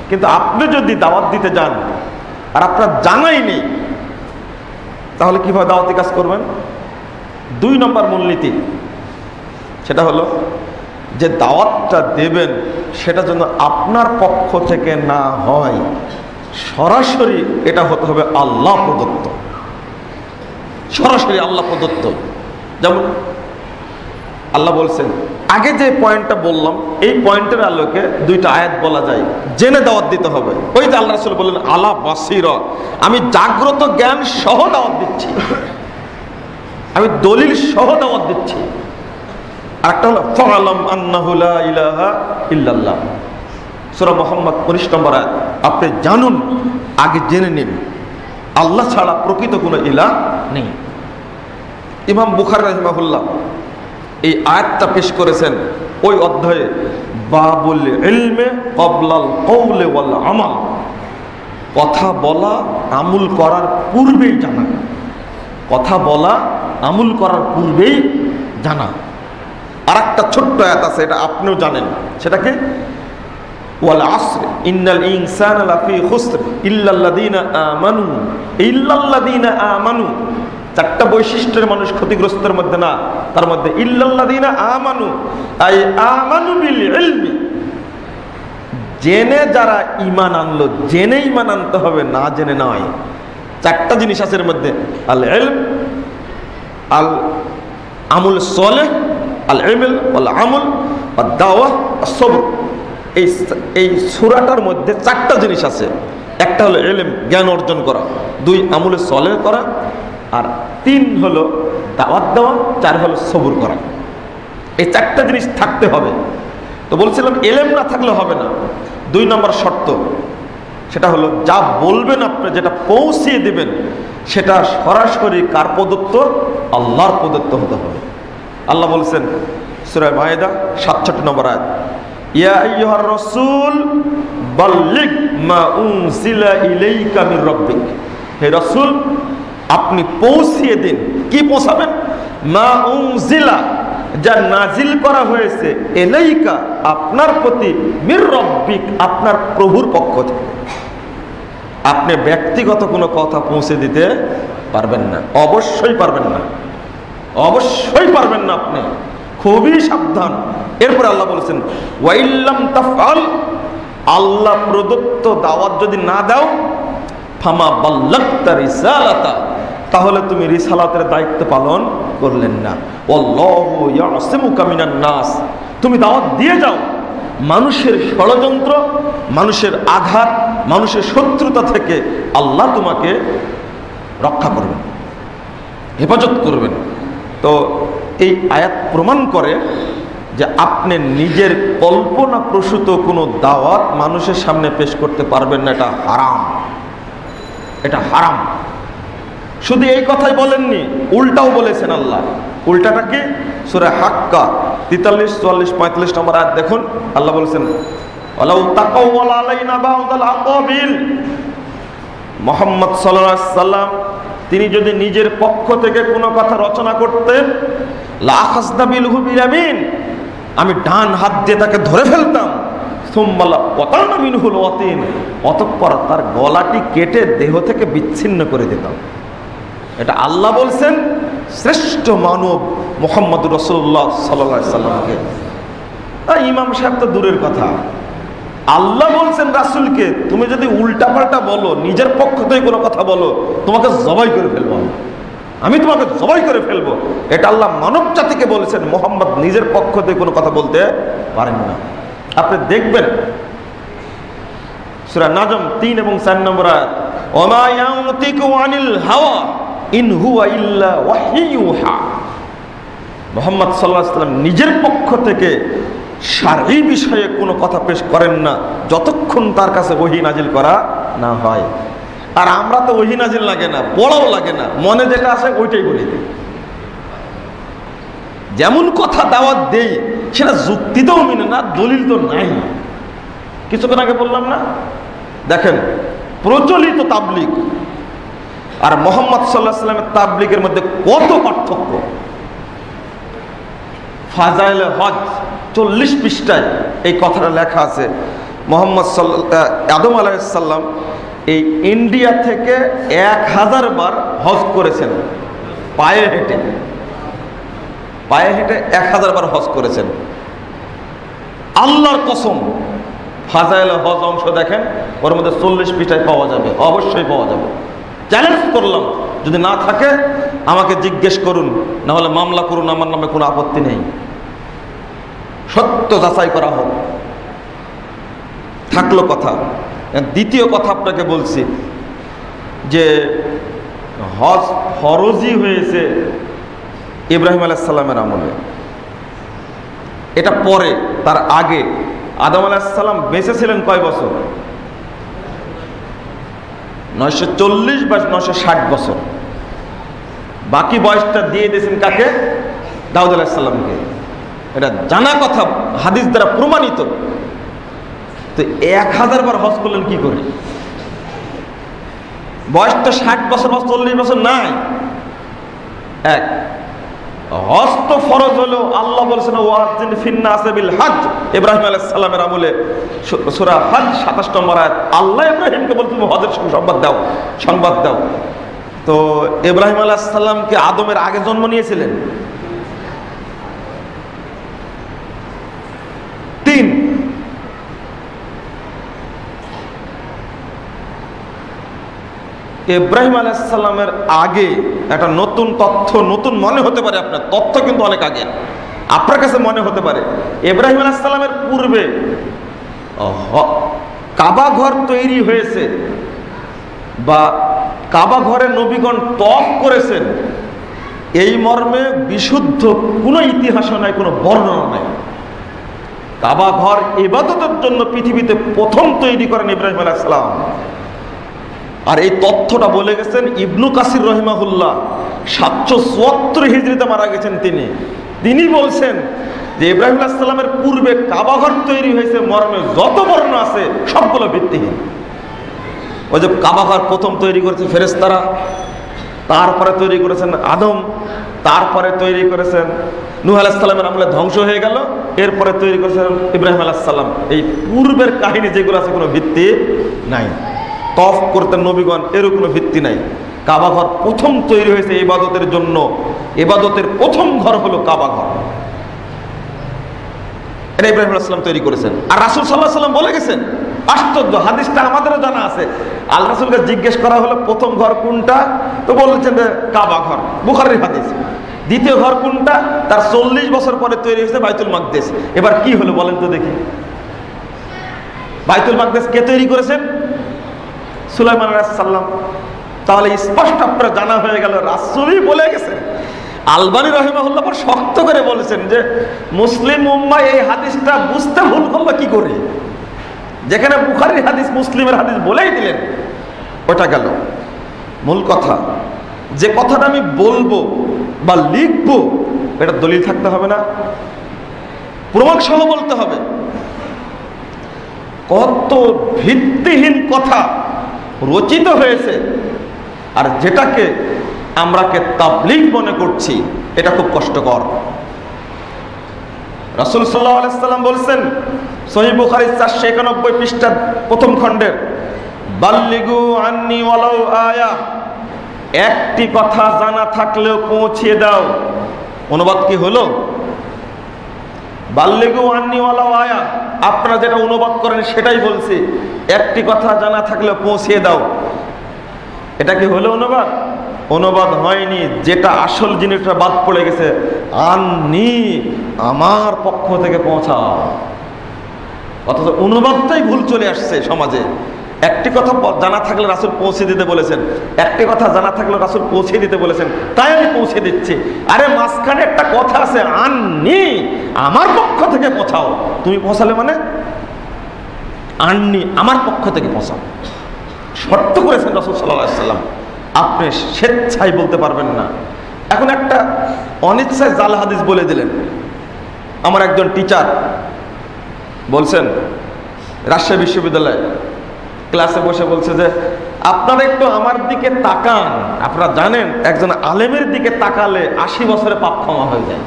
কিন্তু আপনি যদি দাওয়াত দিতে যান আর আপনার জানাই নেই, তাহলে কিভাবে দাওয়াতি কাজ করবেন? 2 নম্বর মূলনীতি, সেটা হলো যে দাওয়াতটা দেবেন সেটা যেন আপনার পক্ষ থেকে না হয়, সরাসরি এটা হতে হবে আল্লাহ প্রদত্ত, সরাসরি আল্লাহ প্রদত্ত। যেমন আল্লাহ বলছেন, আগে যে পয়েন্টটা বললাম এই পয়েন্টের আলোকে 2টা আয়াত বলা যায়, জেনে দাওয়াত দিতে হবে। ওই যে আল্লাহ রাসূল বললেন আলা বাসীরা, আমি জাগ্রত জ্ঞান সহ দাওয়াত দিচ্ছি, আমি দলিল সহ দাওয়াত দিচ্ছি। আরেকটা হলো ফালাম আন্নাহু লা ইলাহা ইল্লাল্লাহ, সূরা মুহাম্মদ 19 নম্বর আয়াত। আপনি জানুন, আগে জেনে নিন আল্লাহ ছাড়া প্রকৃত কোনো ইলাহ নেই। ইমাম বুখারী রাহিমাহুল্লাহ এই আয়াতটা পেশ করেছেন ওই অধ্যায়ে, বাবুল ইলমে ক্বাবলাল কওলি ওয়াল আমাল, কথা বলা আমল করার পূর্বেই জানা, কথা বলা আমল করার পূর্বেই জানা। আর একটা ছোট্ট আয়াত আছে, এটা আপনিও জানেন, সেটাকে ওয়াল আসর ইন্নাল ইনসানা লাফি খুসর ইল্লাল্লাযীনা আমানু, ইল্লাল্লাযীনা আমানু, 4টা বৈশিষ্ট্যের মানুষ ক্ষতিগ্রস্তের মধ্যে না, তার মধ্যে ইল্লাল্লাযীনা আমানু, আই আমানু বিল ইলমি, জেনে যারা ঈমান আনলো, জেনে ঈমান আনতে হবে, না জেনে নয়। 4টা জিনিস আছে এর মধ্যে, আল ইলম, আল আমল সালেহ, আল ইলম ওয়াল আমল ওয়াদ দাওয়া ওয়াস সবর। এই সূরাটার মধ্যে 4টা জিনিস আছে। একটা হলো ইলম, জ্ঞান অর্জন করা, 2 আমল সালেহ করা, আর 3 হলো দাওয়াত দেওয়া, 4 হলো সবর করা। এই 4টা জিনিস থাকতে হবে। তো বলছিলাম ইলম না থাকলে হবে না। 2 নম্বর শর্ত, সেটা হলো যা বলবেন আপনি, যেটা পৌঁছিয়ে দিবেন, সেটা সরাসরি কার প্রদত্ত? আল্লাহর প্রদত্ত হতে হবে। আল্লাহ বলছেন সূরা মায়েদা 67 নম্বর আয়াত, ইয়া আইয়ুহার রাসূল বাল্লিগ মা উনজিলা ইলাইকা মির রাব্বিক, হে রাসূল আপনি পৌঁছিয়ে দিন। কি পৌঁছাবেন? মা উনজিলা, যা নাজিল করা হয়েছে, ইলাইকা আপনার প্রতি, মির রাব্বিক আপনার প্রভুর পক্ষ থেকে। আপনি ব্যক্তিগত কোনো কথা পৌঁছে দিতে পারবেন না, অবশ্যই পারবেন না, অবশ্যই পারবেন না, আপনি খুবই সাবধান। এরপরে আল্লাহ বলেছেন ওয়াইল্লাম তাফআল, আল্লাহ প্রদত্ত দাওয়াত যদি না দাও, ফামা বাল্লাগতা রিসালাতা, তাহলে তুমি রিসালাতের দায়িত্ব পালন করলেন না। আল্লাহু ইয়াসিমুকা মিনান নাস, তুমি দাওয়াত দিয়ে যাও, মানুষের ষড়যন্ত্র, মানুষের আঘাত, মানুষের শত্রুতা থেকে আল্লাহ তোমাকে রক্ষা করবেন, হেফাজত করবেন। তো এই আয়াত প্রমাণ করে যে আপনি নিজের কল্পনা প্রসূত কোনো দাওয়াত মানুষের সামনে পেশ করতে পারবেন না, এটা হারাম, এটা হারাম। শুধু এই কথাই বলেননি, উল্টাও বলেছেন আল্লাহ। উল্টাটা কি? সূরা হাক্কা 43, 44, 45 নম্বর আয়াত দেখুন। আল্লাহ বলেছেন ওয়ালাউ তাকাওয়ালা আলাইনা বাউদাল আকাবিল, মুহাম্মদ সাল্লাল্লাহু আলাইহি সাল্লাম তিনি যদি নিজের পক্ষ থেকে কোনো কথা রচনা করতেন, লা আখাযনা বিলহু বিয়ামিন, আমি ডান হাত দিয়ে তাকে ধরে ফেলতাম, সুম্মা লা কাতানা মিনহুল ওয়াতিন, অতঃপর তার গলাটি কেটে দেহ থেকে বিচ্ছিন্ন করে দিতাম। এটা আল্লাহ বলছেন শ্রেষ্ঠ মানব মুহাম্মদ রাসূলুল্লাহ সাল্লাল্লাহু আলাইহি সাল্লামকে। ইমাম সাহেব তো দূরের কথা, আল্লাহ বলছেন রাসূলকে তুমি যদি উল্টাপাল্টা বলো, নিজের পক্ষ থেকে কোনো কথা বলো, তোমাকে জবাই করে ফেলবো, আমি তোমাকে জবাই করে ফেলবো। এটা আল্লাহ মানব জাতিকে বলেছেন, মুহাম্মদ নিজের পক্ষ থেকে কোনো কথা বলতে পারেন না। আপনি দেখবেন সূরা নাজম 3 এবং 4 নম্বর আয়াত, ওমা ইয়ানতিকু আনিল হাওয়া ইন হুয়া ইল্লা ওয়াহইয়ুহা, মুহাম্মদ সাল্লাল্লাহু আলাইহি ওয়াসাল্লাম নিজের পক্ষ থেকে শারঈ বিষয়ে কোনো কথা পেশ করেন না যতক্ষণ তার কাছে ওহী নাজিল করা না হয়। আর আমরা তো ওহী নাজিল লাগে না, পড়াও লাগে না, মনে যেটা আসে ওইটাই বলি দিই। যেমন কথা দাওয়াত দেই সেটা যুক্তিতেও মেনে না, দলিল তো নাই। কিছুক্ষণ আগে বললাম না, দেখেন প্রচলিত তাবলীগ আর মুহাম্মদ সাল্লাল্লাহু আলাইহি ওয়াসাল্লামের তাবলীগের মধ্যে কত পার্থক্য। ফাজাইলে হজ 40 পৃষ্ঠায় এই কথাটা লেখা আছে। মুহাম্মদ আদম আলাইহিস সালাম এই ইন্ডিয়া থেকে 1000 বার হজ করেছেন, পায়ে হেঁটে, পায়ে হেঁটে 1000 বার হজ করেছেন। আল্লাহর কসম, ফাজাইলে হজ অংশ দেখেন, ওর মধ্যে 40 পৃষ্ঠায় পাওয়া যাবে, অবশ্যই পাওয়া যাবে। চ্যালেঞ্জ করলাম, যদি না থাকে আমাকে জিজ্ঞেস করুন, না হলে মামলা করুন, আমার নামে কোনো আপত্তি নেই। সত্য যাচাই করা হোক। থাকলো কথা। দ্বিতীয় কথা আপনাকে বলছি যে হজ ফরজই হয়েছে ইব্রাহিম আলাইহিস সালামের আমলে, এটা পরে। তার আগে আদম আলাইহিস সালাম বেঁচে ছিলেন কয় বছর? 940 বা 960 বছর। বাকি বয়সটা দিয়ে দিয়েছেন কাকে? দাউদ আলাইহিস সালামকে। এটা জানা কথা, হাদিস দ্বারা প্রমাণিত। তো 1000 বার হজ করলেন কি করে? বয়স তো 60 বছর বা 40 বছর নাই। এক, হজ তো ফরজ হলো, আল্লাহ বলেছেন ওয়াজিন ফিন্নাস বিল হজ, ইব্রাহিম আলাইহিস সালামের আমলে সূরা হজ 27 নম্বর আয়াত। আল্লাহ ইব্রাহিমকে বলতেন হজের সংবাদ দাও, সংবাদ দাও। তো ইব্রাহিম আলাইহিস সালামকে আদমের আগে জন্ম নিয়েছিলেন। 3, ইব্রাহিম আলাইহিস সালামের আগে একটা নতুন তথ্য, নতুন মনে হতে পারে আপনার, তথ্য কিন্তু অনেক আগে আপনার কাছে মনে হতে পারে। ইব্রাহিম আলাইহিস সালামের পূর্বে কাবা ঘর তৈরি হয়েছে, বা কাবা ঘরে নবীগণ তওয়াফ করেছেন, এই মর্মে বিশুদ্ধ কোনো ইতিহাস নাই, কোনো বর্ণনা নাই। কাবা ঘর ইবাদতের জন্য পৃথিবীতে প্রথম তৈরি করেন ইব্রাহিম আলাইহিস সালাম। আর এই তথ্যটা বলে গেছেন ইবনু কাসির রহিমাহুল্লাহ, 774 হিজরিতে মারা গেছেন তিনি বলছেন যে ইব্রাহিম আলাইহিস সালামের পূর্বে কাবা ঘর তৈরি হয়েছে মর্মে যত বর্ণনা আছে সবগুলো ভিত্তিহীন। ওই যে কাবা ঘর প্রথম তৈরি করেছে ফেরেশতারা, তারপরে তৈরি করেছেন আদম, তারপরে তৈরি করেছেন নূহ আলাইহিস সালামের আমলে ধ্বংস হয়ে গেল, এরপরে তৈরি করেছেন ইব্রাহিম আলাইহিস সালাম। এই পূর্বের কাহিনী যেগুলো আছে কোনো ভিত্তি নাই। তওয়াফ করতেন নবীগণ, এরও কোনো ভিত্তি নাই। কাবা ঘর প্রথম তৈরি হয়েছে ইবাদতের জন্য, ইবাদতের প্রথম ঘর হলো কাবা ঘর, এটা ইব্রাহিম আলাইহিস সালাম তৈরি করেছেন। আর রাসূল সাল্লাল্লাহু আলাইহি ওয়াসাল্লাম বলে গেছেন আশ্চর্য, হাদিসটা আমাদেরও জানা আছে। আল্লাহ রাসূলকে জিজ্ঞেস করা হলো প্রথম ঘর কোনটা, তো বলছেন যে কাবা ঘর, বুখারীর হাদিস। দ্বিতীয় ঘর কোনটা, তার 40 বছর পরে তৈরি হয়েছে বাইতুল মাকদেস। এবার কি হলো বলেন তো দেখি, বাইতুল মাকদেস কে তৈরি করেছেন? সুলাইমান আলাইহিস সালাম। তাহলে স্পষ্ট আপনারা জানা হয়ে গেল রাসূলই বলে গেছেন। আলবানী রাহিমাহুল্লাহ শক্ত করে বলেছেন যে মুসলিম উম্মাহ এই হাদিসটা বুঝতে ভুল করলো কি করে, যেখানে বুখারীর হাদিস মুসলিমের হাদিস বলেই দিলেন। ওটা গেল মূল কথা। যে কথাটা আমি বলবো বা লিখবো এটা দলিল থাকতে হবে না, প্রমাণ সহ বলতে হবে। কত ভিত্তিহীন কথা রচিত হয়েছে, আর যেটাকে আমরাকে তাবলীগ মনে করছি, এটা খুব কষ্টকর। রাসূল সাল্লাল্লাহু আলাইহি সাল্লাম বলেছেন সহিহ বুখারী 491 পৃষ্ঠার প্রথম খণ্ডের, বাল্লিগু আন্নি ওয়ালাউ আয়া, একটি কথা জানা থাকলেও পৌঁছিয়ে দাও। অনুবাদ কি হলো? বাল্লিগু আন্নি ওয়ালাউ আয়া, আপনারা যেটা অনুবাদ করেন সেটাই বলছি, একটি কথা জানা থাকলেও পৌঁছিয়ে দাও। এটা কি হলো অনুবাদ? অনুবাদ হয়নি, যেটা আসল জিনিসটা বাদ পড়ে গেছে, আন্নি, আমার পক্ষ থেকে পৌঁছাও। অথচ অনুবাদটাই ভুল চলে আসছে সমাজে। একটি কথা জানা থাকলে রাসূল পৌঁছে দিতে বলেছেন, একটি কথা জানা থাকলে রাসূল পৌঁছে দিতে বলেছেন, তাই আমি পৌঁছে দিচ্ছি। আরে মাঝখানে একটা কথা আছে, আন্নি, আমার পক্ষ থেকে পৌঁছাও। তুমি পৌঁছালে মানে আন্নি, আমার পক্ষ থেকে পৌঁছাও, শর্ত করেছেন রাসূল সাল্লাল্লাহু আলাইহি সাল্লাম। আপনি স্বেচ্ছায় বলতে পারবেন না। এখন একটা অনিচ্ছায় জাল হাদিস বলে দিলেন। আমার একজন টিচার বলছেন রাজশাহী বিশ্ববিদ্যালয়ে ক্লাসে বসে বলছে যে আপনারা একটু আমার দিকে তাকান, আপনারা জানেন একজন আলেমের দিকে তাকালে 80 বছরে পাপ ক্ষমা হয়ে যায়।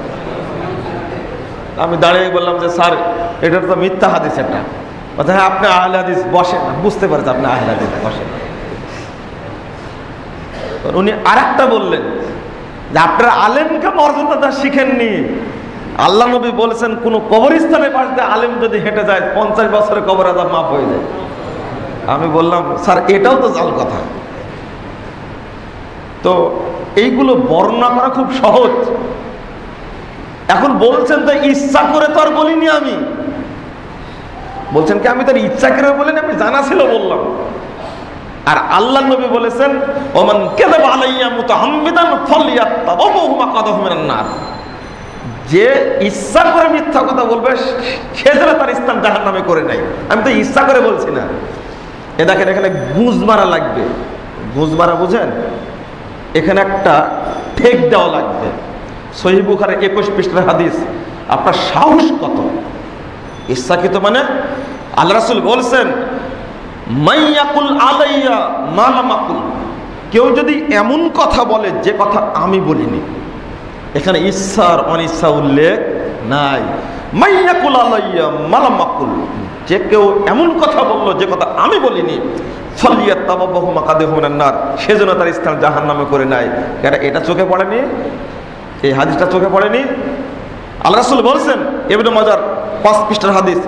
আমি দাঁড়িয়ে বললাম যে স্যার এটা তো মিথ্যা হাদিস। এটা বলছে হ্যাঁ আপনি আহলে হাদিস, বসেন না, বুঝতে পারছে আপনি আহলে হাদিস, বসেন। উনি আরেকটা বললেন যে আপনারা আলেমকে মর্যাদা শিখেননি। আল্লাহ নবী বলেছেন কোন কবরস্থানের পাশ দিয়ে আলেম যদি হেঁটে যায় 50 বছরে কবর আযাব মাফ হয়ে যায়। আমি বললাম স্যার এটাও তো জাল কথা। তো এইগুলো বর্ণনা করা খুব সহজ। এখন বলছেন তো ইচ্ছা করে তো আর বলিনি আমি। বলছেন কি আমি তার ইচ্ছা করে বলিনি, আমি জানা ছিল বললাম। আর আল্লাহ নবী বলেছেন ওমান কাযাবা আলাইয়া মুতাহাম্মিদান ফালইয়াতাবাওয়াহু মাকআদাহু মিনান নার, যে ইচ্ছা করে মিথ্যা কথা বলবে সে যেন তার স্থান জাহান্নামে করে নাই। আমি তো ইচ্ছা করে বলছি না। এ দেখেন এখানে গুজ মারা লাগবে। গুজ মারা বুঝেন? এখানে একটা ঠেক দেওয়া লাগবে। সহিহ বুখারীর 21 পৃষ্ঠার হাদিস। আপনার সাহস কত! ইচ্ছাকৃত মানে আল্লাহ রাসূল বলছেন মাইয়াকুল আলাইয়া মা লাম আকুল, কেউ যদি এমন কথা বলে যে কথা আমি বলিনি। এখানে ইচ্ছার অনিচ্ছা উল্লেখ নাই। মাইয়াকুল আলাইয়া মা লাম আকুল, যে কেউ এমন কথা বললো যে কথা আমি বলিনি, ফালইয়াতাবাওয়াহু মাকআদাহু মিনান নার, সেজন্য তার স্থান জাহান্নামে করে নাই। কেন এটা চোখে পড়েনি? এই হাদিসটা চোখে পড়েনি? আল্লাহ রাসূল বলছেন ইবনে মাজার 5 পৃষ্ঠার হাদিস,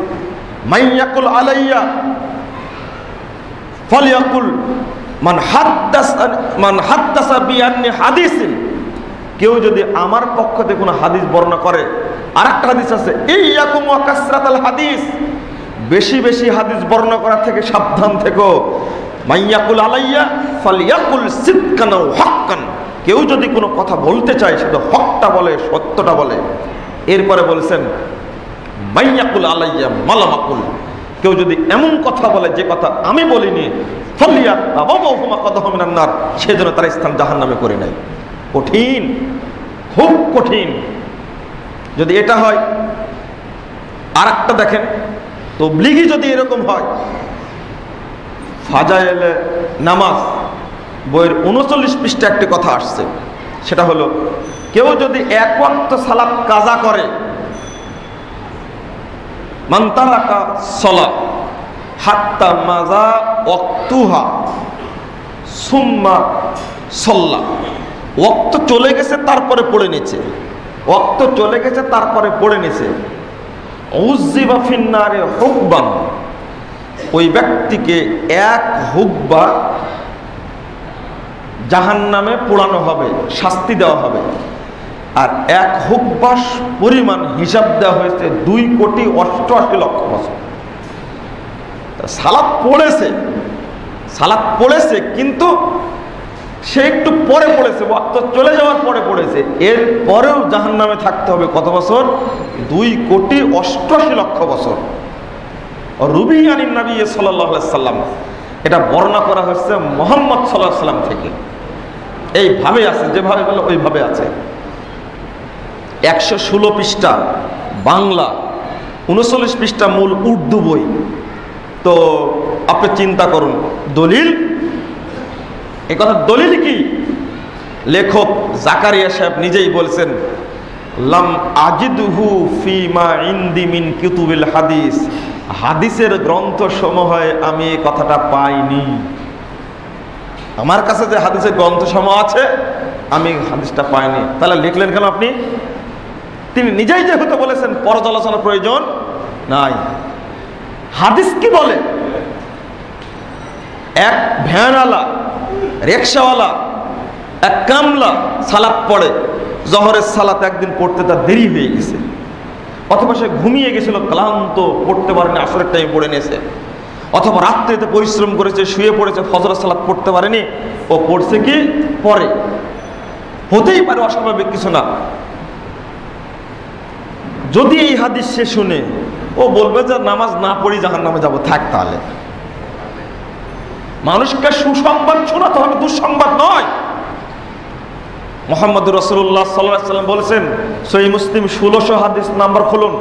মাইয়াকুল আলাইয়া ফালিয়াকুল মান হাদাসা বিআন্নি হাদিসিন, কেউ যদি আমার পক্ষ থেকে কোনো হাদিস বর্ণনা করে। আরেকটা হাদিস আছে ইয়াকুম ওয়া কাসরাতাল হাদিস, বেশি বেশি হাদিস বর্ণনা করা থেকে সাবধান থেকো। মাইয়াকুল আলাইয়া ফালিয়াকুল সিদকান ওয়া হাক্কান, কেউ যদি কোনো কথা বলতে চায় সেটা হকটা বলে, সত্যটা বলে। এরপরে বলেছেন মাইয়াকুল আলাইয়া মালামাকুল, কেউ যদি এমন কথা বলে যে কথা আমি বলিনি, ফালইয়াতাবাওয়াহু মাকআদাহু মিনান নার, সেজন্য তার স্থান জাহান্নামে করে নাই। কঠিন, খুব কঠিন। যদি এটা হয়, আরেকটা দেখেন তাবলীগী যদি এরকম হয়, ফাজায়েলে নামাজ বইয়ের 39 পৃষ্ঠা একটি কথা আসছে। সেটা হলো কেউ যদি এক ওয়াক্ত সালাত কাজা করে, মান তারাকা সালাত হাত্তা মাজা ওয়াক্তুহা সুম্মা সাল্লা, ওয়াক্ত চলে গেছে তারপরে পড়ে নিচ্ছে, ওয়াক্ত চলে গেছে তারপরে পড়ে নিচ্ছে, উযিবা ফিন নারে হুকবান, ওই ব্যক্তিকে এক হুব্বা জাহান্নামে পোড়ানো হবে, শাস্তি দেওয়া হবে। আর এক হুব্বা পরিমাণ হিসাব দেওয়া হয়েছে 2,88,00,000 বছর। সালাত পড়েছে কিন্তু সে একটু পরে পড়েছে, ওয়াক্ত চলে যাওয়ার পরে পড়েছে, এর পরেও জাহান্নামে থাকতে হবে কত বছর? 2,88,00,000 বছর। রুবি আনিন নবী সাল্লাল্লাহু আলাইহি সাল্লাম, এটা বর্ণনা করা হচ্ছে মুহাম্মদ সাল্লাল্লাহু আলাইহি সাল্লাম থেকে। এইভাবে আছে, যেভাবে বলে ওইভাবে আছে। 116 পৃষ্ঠা বাংলা, 39 পৃষ্ঠা মূল উর্দু বই। তো আপনি চিন্তা করুন, দলিল, এই কথা দলিল কি? লেখক জাকারিয়া সাহেব নিজেই বলছেন, লাম আজিদহু ফিমা ইনদি মিন কুতুবিল হাদিস, হাদিসের গ্রন্থ সমূহে আমি এই কথাটা পাইনি। আমার কাছে যে হাদিসের গ্রন্থ সমূহ আছে আমি হাদিসটা পাইনি। তাহলে লিখলেন কেন আপনি? তিনি নিজেই যেহেতু বলেছেন পর্যালোচনার প্রয়োজন নাই। হাদিস কি বলে? এক ভ্যানওয়ালা, রিকশাওয়ালা, এক কামলা সালাত পড়ে, জহরের সালাত একদিন পড়তে তার দেরি হয়ে গেছে, অথবা সে ঘুমিয়ে গেছিল, ক্লান্ত, পড়তে পারেনি, আসরের টাইমে পড়ে নিয়েছে, অথবা রাত্রিতে পরিশ্রম করেছে, শুয়ে পড়েছে, ফজরের সালাত পড়তে পারেনি, ও পড়ছে কি পরে, হতেই পারে, অস্বাভাবিক কিছু না। যদি এই হাদিস সে শুনে, ও বলবে যে নামাজ না পড়ি জাহান্নামে যাব, থাক। তাহলে মানুষকে সুসংবাদ শোনাতে হবে, দুঃসংবাদ নয়। মুহাম্মদুর রাসূলুল্লাহ সাল্লাল্লাহু আলাইহি ওয়াসাল্লাম বলেছেন, সহিহ মুসলিম 1600 হাদিস নাম্বার খুলুন,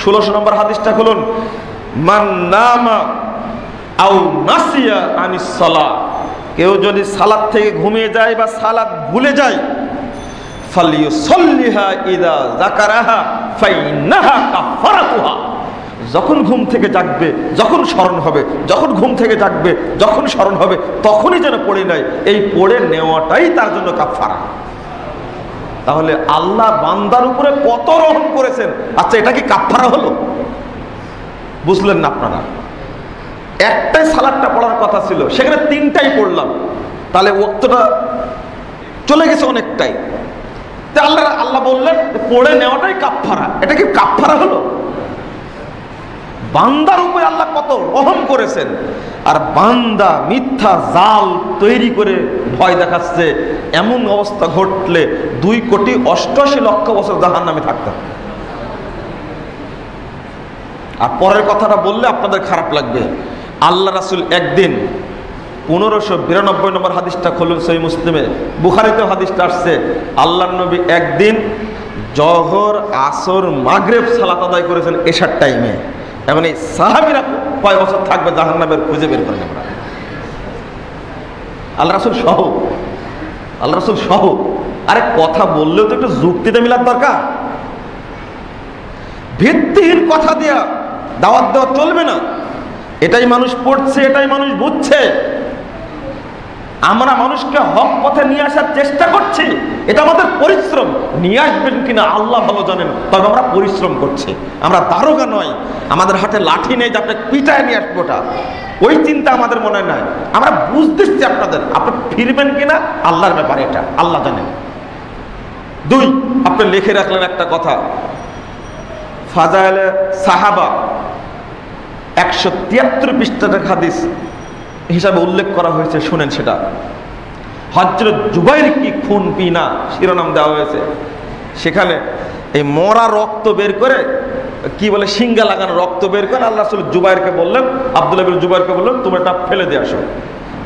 1600 নম্বর হাদিসটা খুলুন, মান নামা আও নাসিয়া আনিস সালাহ, কেউ যদি সালাত থেকে ঘুমিয়ে যায় বা সালাত ভুলে যায়, ফালিয়ুসাল্লিহা ইযা যাকারাহা ফাইন্নাহা কাফারাতুহা, যখন ঘুম থেকে জাগবে, যখন স্মরণ হবে, যখন ঘুম থেকে জাগবে, যখন স্মরণ হবে, তখনই যেন পড়ে নেয়। এই পড়ে নেওয়াটাই তার জন্য কাফারা। তাহলে আল্লাহ বান্দার উপরে কত রহম করেছেন। আচ্ছা, এটা কি কাফারা হলো? বুঝলেন না আপনারা? একটাই সালাতটা পড়ার কথা ছিল, সেখানে 3টাই পড়লাম, তাহলে ওয়াক্তটা চলে গেছে অনেকটাই। আল্লাহ বললেন পড়ে নেওয়াটাই কাফারা। এটা কি কাফারা হলো? বান্দার উপরে আল্লাহ কত রহম করেছেন, আর বান্দা মিথ্যা জাল তৈরি করে ভয় দেখাচ্ছে। এমন অবস্থা ঘটলে 2,88,00,000 বছর জাহান্নামে থাকতে হবে। আর পরের কথাটা বললে আপনাদের খারাপ লাগবে। আল্লাহ রাসূল একদিন 1592 নম্বর হাদিসটা খুলুন সহিহ মুসলিমে, বুখারীতে হাদিসটা আসছে, আল্লাহর নবী একদিন জোহর, আসর, মাগরিব সালাত আদায় করেছেন এশার টাইমে। এখন এই সাহাবীরা কয় বছর থাকবে জাহান্নামের, খুঁজে বের করেন আমরা। আল্লাহ রাসূল সহ, আল্লাহ রাসূল সহ। আরে কথা বললেও তো একটু যুক্তিতে মিলার দরকার। ভিত্তিহীন কথা দিয়া দাওয়াত দেওয়া চলবে না। এটাই মানুষ পড়ছে, এটাই মানুষ বুঝছে। আমরা মানুষকে হক পথে নিয়ে আসার চেষ্টা করছি, এটা আমাদের পরিশ্রম। নিয়ে আসবেন কিনা আল্লাহ ভালো জানেন, তবে আমরা পরিশ্রম করছি। আমরা দারোগা নয়, আমাদের হাতে লাঠি নেই যে আপনাকে পিটায় নিয়ে আসবো, ওটা ওই চিন্তা আমাদের মনে নাই। আমরা বুঝতেছি আপনাদের, আপনি ফিরবেন কিনা আল্লাহর ব্যাপারে, এটা আল্লাহ জানেন। 2, আপনি লিখে রাখলেন একটা কথা, ফাজাইলে সাহাবা 173 পৃষ্ঠার হাদিস হিসাবে উল্লেখ করা হয়েছে, শুনেন সেটা। হযরত জুবাইর কি খুন পিনা শিরোনাম দেওয়া হয়েছে। সেখানে এই মরা রক্ত বের করে, কি বলে, সিঙ্গা লাগানো রক্ত বের করে আল্লাহ রাসূল জুবাইরকে বললেন, আব্দুল্লাহ বিন জুবাইরকে বললেন, তুমি এটা ফেলে দিয়ে আসো,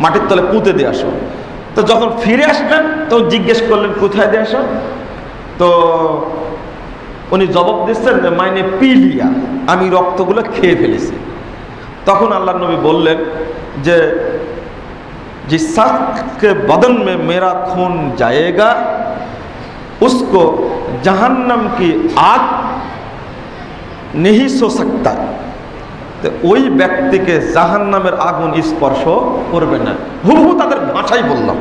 মাটির তলে পুঁতে দিয়ে আসো। তো যখন ফিরে আসলেন তখন জিজ্ঞেস করলেন কোথায় দিয়ে আসো? তো উনি জবাব দিচ্ছেন, মাইনে পি লিয়া, আমি রক্তগুলো খেয়ে ফেলেছি। তখন আল্লাহ নবী বললেন যে जिस शख्स के बदन में मेरा खून जाएगा उसको जहन्नम की आग नहीं सो सकता। तो ওই ব্যক্তিকে জাহান্নামের আগুন স্পর্শ করবে না। হুবহু তাদের ভাষাই বললাম,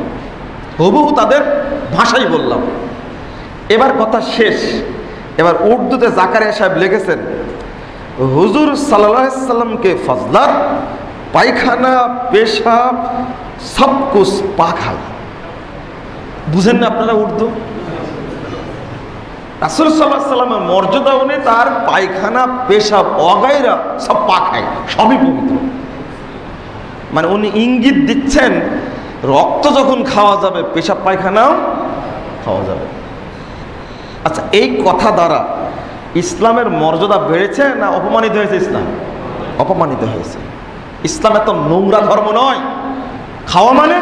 হুবহু তাদের ভাষাই বললাম। এবার কথা শেষ। এবার উর্দুতে জাকারিয়া সাহেব লিখেছেন, হুজুর সাল্লাল্লাহু আলাইহি সাল্লামকে ফজলাত পায়খানা পেশাব সব কুছ পাক হয়। বুঝেন না আপনারা উর্দু? রাসূল সাল্লাল্লাহু আলাইহি ওয়াসাল্লামের মর্যাদা অনুযায়ী তার পায়খানা পেশাব অগায়রা সব পাক হয়, সবই পবিত্র। মানে উনি ইঙ্গিত দিচ্ছেন রক্ত যখন খাওয়া যাবে পেশাব পায়খানাও খাওয়া যাবে। আচ্ছা, এই কথা দ্বারা ইসলামের মর্যাদা বেড়েছে না অপমানিত হয়েছে? ইসলাম অপমানিত হয়েছে। ইসলাম এত নোংরা ধর্ম নয়। খাওয়া মানে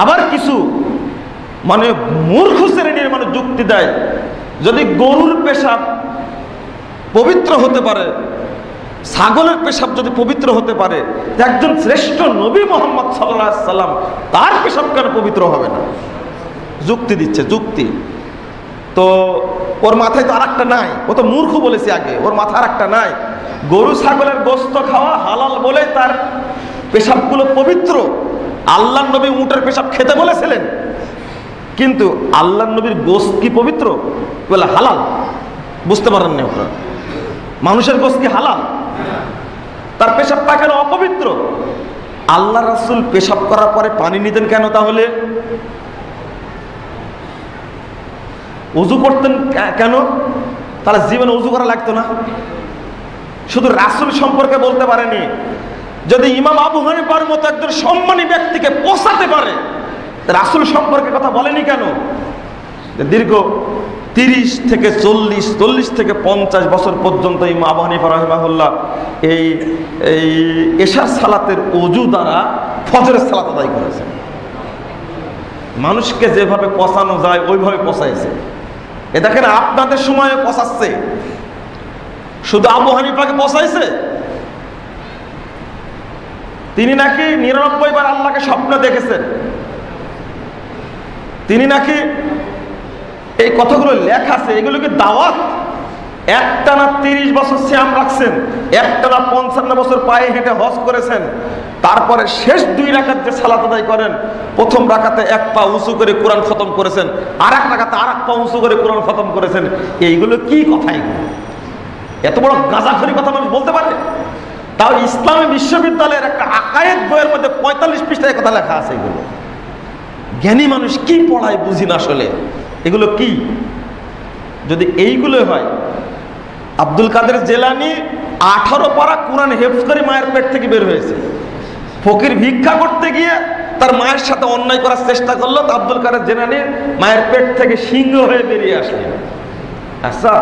আবার কিছু মানে মূর্খ শ্রেণীর মানুষ যুক্তি দেয়, যদি গরুর পেশাব পবিত্র হতে পারে, ছাগলের পেশাব যদি পবিত্র হতে পারে, একজন শ্রেষ্ঠ নবী মুহাম্মদ সাল্লাল্লাহু আলাইহি সাল্লাম তার পেশাব কেন পবিত্র হবে না? যুক্তি দিচ্ছে, যুক্তি। তো ওর মাথায় তো আরেকটা নাই, ও তো মূর্খ বলেছে আগে, ওর মাথায় আরেকটা নাই। গরু ছাগলের গোশত খাওয়া হালাল বলে তার পেশাবগুলো পবিত্র। আল্লাহর নবী উটের পেশাব খেতে বলেছিলেন, কিন্তু আল্লাহর নবীর গোশত কি পবিত্র? বলে হালাল। বুঝতে পারেন না আপনারা? মানুষের গোশত কি হালাল? তার পেশাব পায়খানা অপবিত্র। আল্লাহ রাসূল পেশাব করার পরে পানি নিতেন কেন? তাহলে ওযু করতেন কেন? তাহলে জীবনে ওযু করা লাগতো না। শুধু রাসূল সম্পর্কে বলতে পারেনি, যদি ইমাম আবু হানিফার মতো একজন সম্মানী ব্যক্তিকে পোষাতে পারে, রাসূল সম্পর্কে কথা বলেনি কেন? দীর্ঘ 30 থেকে 40 থেকে 50 বছর পর্যন্ত ইমাম আবু হানিফা রাহিমাহুল্লাহ এই এশার সালাতের ওযু দ্বারা ফজরের সালাত আদায় করেছেন। মানুষকে যেভাবে পচানো যায় ওইভাবে পচাইছে। এ দেখেন আপনাদের সময়ে পচাচ্ছে, শুধু আবু হানিফাকে পচাইছে? তিনি নাকি 99 বার আল্লাহকে স্বপ্ন দেখেছেন। তিনি নাকি এই কথাগুলো লেখা আছে, এগুলো কি দাওয়াত? একটানা 30 বছর সিয়াম রাখছেন, একটানা 55 বছর পায়ে হেঁটে হজ করেছেন, তারপরে শেষ 2 রাকাত যে সালাত আদায় করেন, প্রথম রাকাতে 1 পা উঁচু করে কোরআন খতম করেছেন, আর 1 রাকাতে আর 1 পা উঁচু করে কোরআন খতম করেছেন। এইগুলো কি কথা? এগুলো এত বড় গাঁজাখড়ি কথা মানুষ বলতে পারে? তাও ইসলামী বিশ্ববিদ্যালয়ের একটা আকায়েদ বইয়ের মধ্যে 45 পৃষ্ঠায় কথা লেখা আছে। এগুলো জ্ঞানী মানুষ কি পড়ায় বুঝি না আসলে। এগুলো কি? যদি এইগুলো হয়, আব্দুল কাদের জেলানী 18 পারা কোরআন হেফজ করে মায়ের পেট থেকে বের হয়েছে। ফকির ভিক্ষা করতে গিয়ে তার মায়ের সাথে অন্যায় করার চেষ্টা করলো, তো আব্দুল কাদের জেলানী মায়ের পেট থেকে সিংহ হয়ে বেরিয়ে আসলেন। আচ্ছা,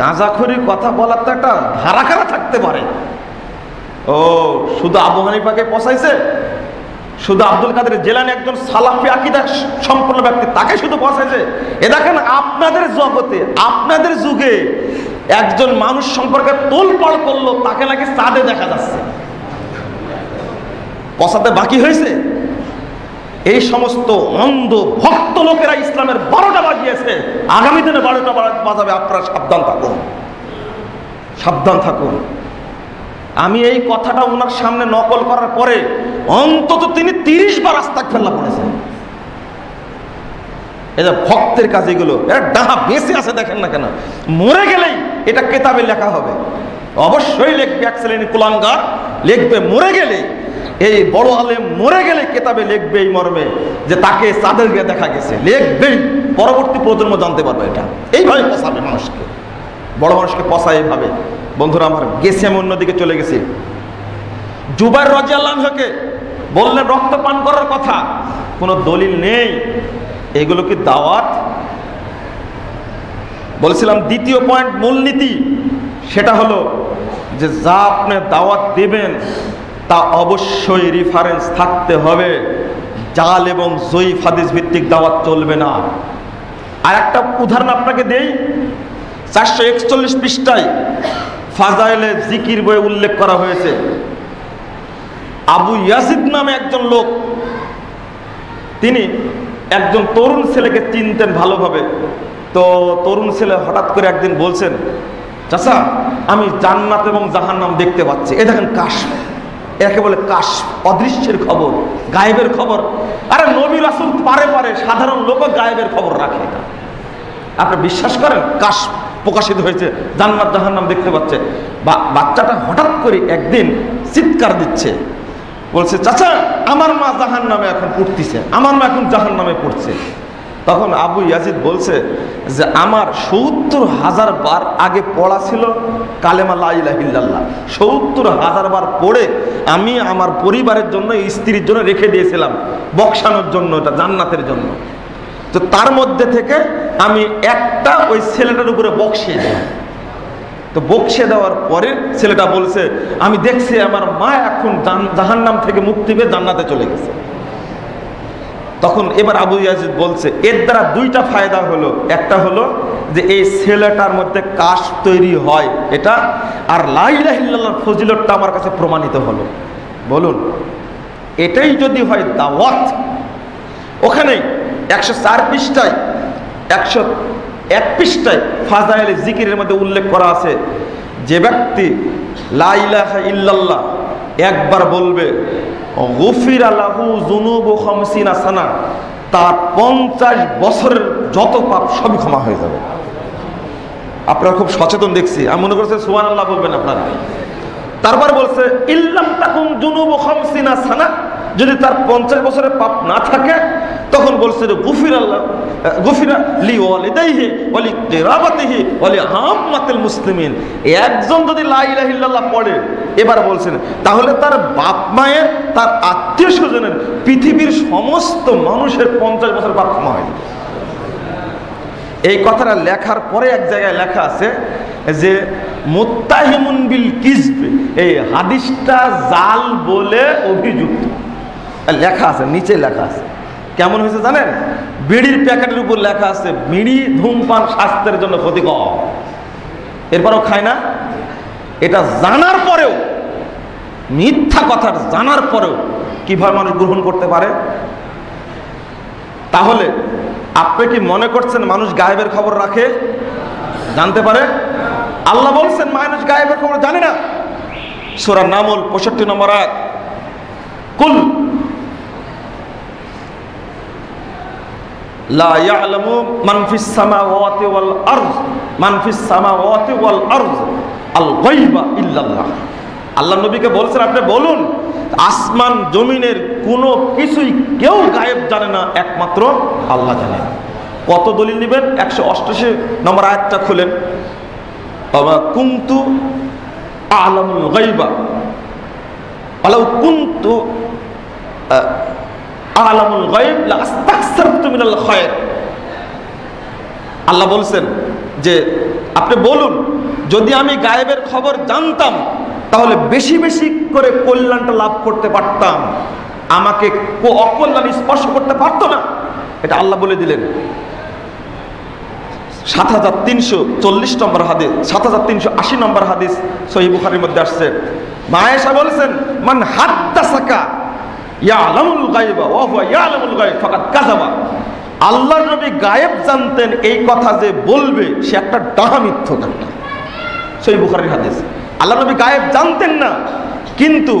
গাঁজাখড়ির কথা বলার তো একটা ধারাকারা থাকতে পারে। ও শুধু আবু হানিফাকে পচাইছে? শুধু আব্দুল কাদের জেলানী একজন সালাফি আকীদা সম্পন্ন ব্যক্তি, তাকে শুধু পচাইছে? এ দেখেন আপনাদের জগতে, আপনাদের যুগে একজন মানুষ সম্পর্কে তোলপাড় করলো, তাকে নাকি চাঁদে দেখা যাচ্ছে। পচাতে বাকি হয়েছে? এই সমস্ত অন্ধ ভক্ত লোকেরা ইসলামের 12টা বাজিয়েছে, আগামী দিনে 12টা বাজাবে। আপনারা সাবধান থাকুন, সাবধান থাকুন। আমি এই কথাটা ওনার সামনে নকল করার পরে অন্তত তিনি 30 বার আস্তাগফিরুল্লাহ পড়েছেন। এটা ভক্তের কাজ। এগুলো এরা ডাহা বেঁচে আছে, দেখেন না কেন? মরে গেলেই এটা কেতাবে লেখা হবে, অবশ্যই লিখবে। এক শ্রেণীর কুলাঙ্গার লিখবে, মরে গেলে এই বড় আলেম মরে গেলে কেতাবে লিখবে এই মর্মে যে তাকে চাঁদের গিয়ে দেখা গেছে। লিখবেই, পরবর্তী প্রজন্ম জানতে পারবে। এটা এইভাবে পচাবে মানুষকে, বড় মানুষকে পচায় এইভাবে। বন্ধুরা আমার, গেছি আমি অন্যদিকে চলে গেছি। জুবাইর রাদিয়াল্লাহু আনহুকে বললেন রক্ত পান করার কথা, কোনো দলিল নেই। এগুলো কি দাওয়াত? বলেছিলাম দ্বিতীয় পয়েন্ট, মূলনীতি, সেটা হলো যে যা আপনি দাওয়াত দেবেন তা অবশ্যই রেফারেন্স থাকতে হবে। জাল এবং জয়ীফ হাদিস ভিত্তিক দাওয়াত চলবে না। আর একটা উদাহরণ আপনাকে দেই, 441 পৃষ্ঠায় ফাজাইলে জিকির বইয়ে উল্লেখ করা হয়েছে, আবু ইয়াজিদ নামে একজন লোক, তিনি একজন তরুণ ছেলেকে চিনতেন ভালোভাবে। তো তরুণ ছেলে হঠাৎ করে একদিন বলছেন, চাচা আমি জান্নাত এবং জাহান্নাম দেখতে পাচ্ছি। এ দেখেন কাশফ, একে বলে কাশফ, অদৃশ্যের খবর, গায়েবের খবর। আরে নবী রাসূল পারে পারে, সাধারণ লোকও গায়েবের খবর রাখে না। আপনি বিশ্বাস করেন? কাশফ, প্রকাশিত হয়েছে, জান্নাত জাহান্নাম দেখতে পাচ্ছে। বাচ্চাটা হঠাৎ করে একদিন চিৎকার দিচ্ছে, বলছে চাচা আমার মা জাহান্নামে এখন পড়তেছে, আমার মা এখন জাহান্নামে পড়ছে। তখন আবু ইয়াজিদ বলছে যে আমার ৭০,০০০ বার আগে পড়া ছিল কালেমা লা ইলাহা ইল্লাল্লাহ, ৭০,০০০ বার পড়ে আমি আমার পরিবারের জন্য, স্ত্রীর জন্য রেখে দিয়েছিলাম বক্সানোর জন্য, এটা জান্নাতের জন্য। তো তার মধ্যে থেকে আমি একটা ওই ছেলেটার উপরে বক্সিয়ে দিলাম। তো বক্সিয়ে দেওয়ার পরে ছেলেটা বলছে আমি দেখছি আমার মা এখন জাহান্নাম থেকে মুক্তি পেয়ে জান্নাতে চলে গেছে। তখন এবার আবু ইয়াজিদ বলছে এর দ্বারা দুইটা ফায়দা হলো, একটা হলো যে এই ছেলেটার মধ্যে কাশ তৈরি হয় এটা, আর লা ইলাহা ইল্লাল্লাহর ফজিলতটা আমার কাছে প্রমাণিত হলো। বলুন এটাই যদি হয় দাওয়াত। ওখানেই ১০৪ পৃষ্ঠায় ১০১ পৃষ্ঠায় ফাজাইলে জিকিরের মধ্যে উল্লেখ করা আছে যে ব্যক্তি লা ইলাহা ইল্লাল্লাহ একবার বলবে গুফিরা লাহু যুনুবু ৫০ সানা, তার ৫০ বছরের যত পাপ সবই ক্ষমা হয়ে যাবে। আপনারা খুব সচেতন দেখছি, আমি মনে করছি সুবহানাল্লাহ বলবেন আপনারা। তারপর বলছে ইল্লাম তাকুন যুনুবু ৫০ সানা, যদি তার ৫০ বছরের পাপ না থাকে তখন বলছে যে গুফিরা লিওয়ালিদাইহি ওয়া লিকিরাবাতিহি ওয়া লিআম্মাতিল মুসলিমিন। একজন যদি লা ইলাহা ইল্লাল্লাহ পড়ে, এবার বলছেন তাহলে তার বাপ মায়ের, তার আত্মীয় স্বজনের, পৃথিবীর সমস্ত মানুষের ৫০ বছর পাপ ক্ষমা হয়। এই কথাটা লেখার পরে এক জায়গায় লেখা আছে যে মুত্তাহিমুন বিল কিযব, এই হাদিসটা জাল বলে অভিযুক্ত, লেখা আছে, নিচে লেখা আছে। কেমন হয়েছে জানেন? বিড়ির প্যাকেটের উপর লেখা আছে বিড়ি ধূমপান স্বাস্থ্যের জন্য ক্ষতিকর, এরপরও খায় না। এটা জানার পরেও, মিথ্যা কথা জানার পরেও কিভাবে মানুষ গ্রহণ করতে পারে? তাহলে আপনি কি মনে করছেন মানুষ গায়েবের খবর রাখে, জানতে পারে? আল্লাহ বলছেন মানুষ গায়েবের খবর জানে না। সূরা নামল ৬৫ নম্বর আয়াত, কুল লা ইয়ালামু মান ফিস সামাওয়াতি ওয়াল আরদ, মান ফিস সামাওয়াতি ওয়াল আরদ আল গায়বা ইল্লাল্লাহ। আল্লাহ নবীকে বলছেন আপনি বলুন আসমান জমিনের কোনো কিছুই কেউ গায়েব জানে না, একমাত্র আল্লাহ জানেন। কত দলিল নেবেন? ১৮৮ নম্বর আয়াতটা খুলেন, ওয়া কুনতু আ'লামুল গায়বা ওয়ালাউ কুনতু আ'লামুল গায়ব লাস্তাকসারতু মিনাল খায়র। আল্লাহ বলছেন যে আপনি বলুন যদি আমি গায়েবের খবর জানতাম তাহলে বেশি বেশি করে কল্যাণটা লাভ করতে পারতাম, আমাকে অকল্যাণ স্পর্শ করতে পারতো না। এটা আল্লাহ বলে দিলেন। ৭৩৪০ নম্বর হাদিস, ৭৩৮০ নম্বর হাদিস সহিহ বুখারীর মধ্যে আসছে। মা আয়েশা বলেছেন মান হাদ্দাসাকা ইয়ালামুল গায়বা ওয়া হুয়া ইয়ালামুল গায়ব ফাকাদ কাযাবা। আল্লাহর নবী গায়েব জানতেন, এই কথা যে বলবে সে একটা ডাহা মিথ্যা। সহিহ বুখারীর হাদিস। আল্লাহ নবী গায়েব জানতেন না, কিন্তু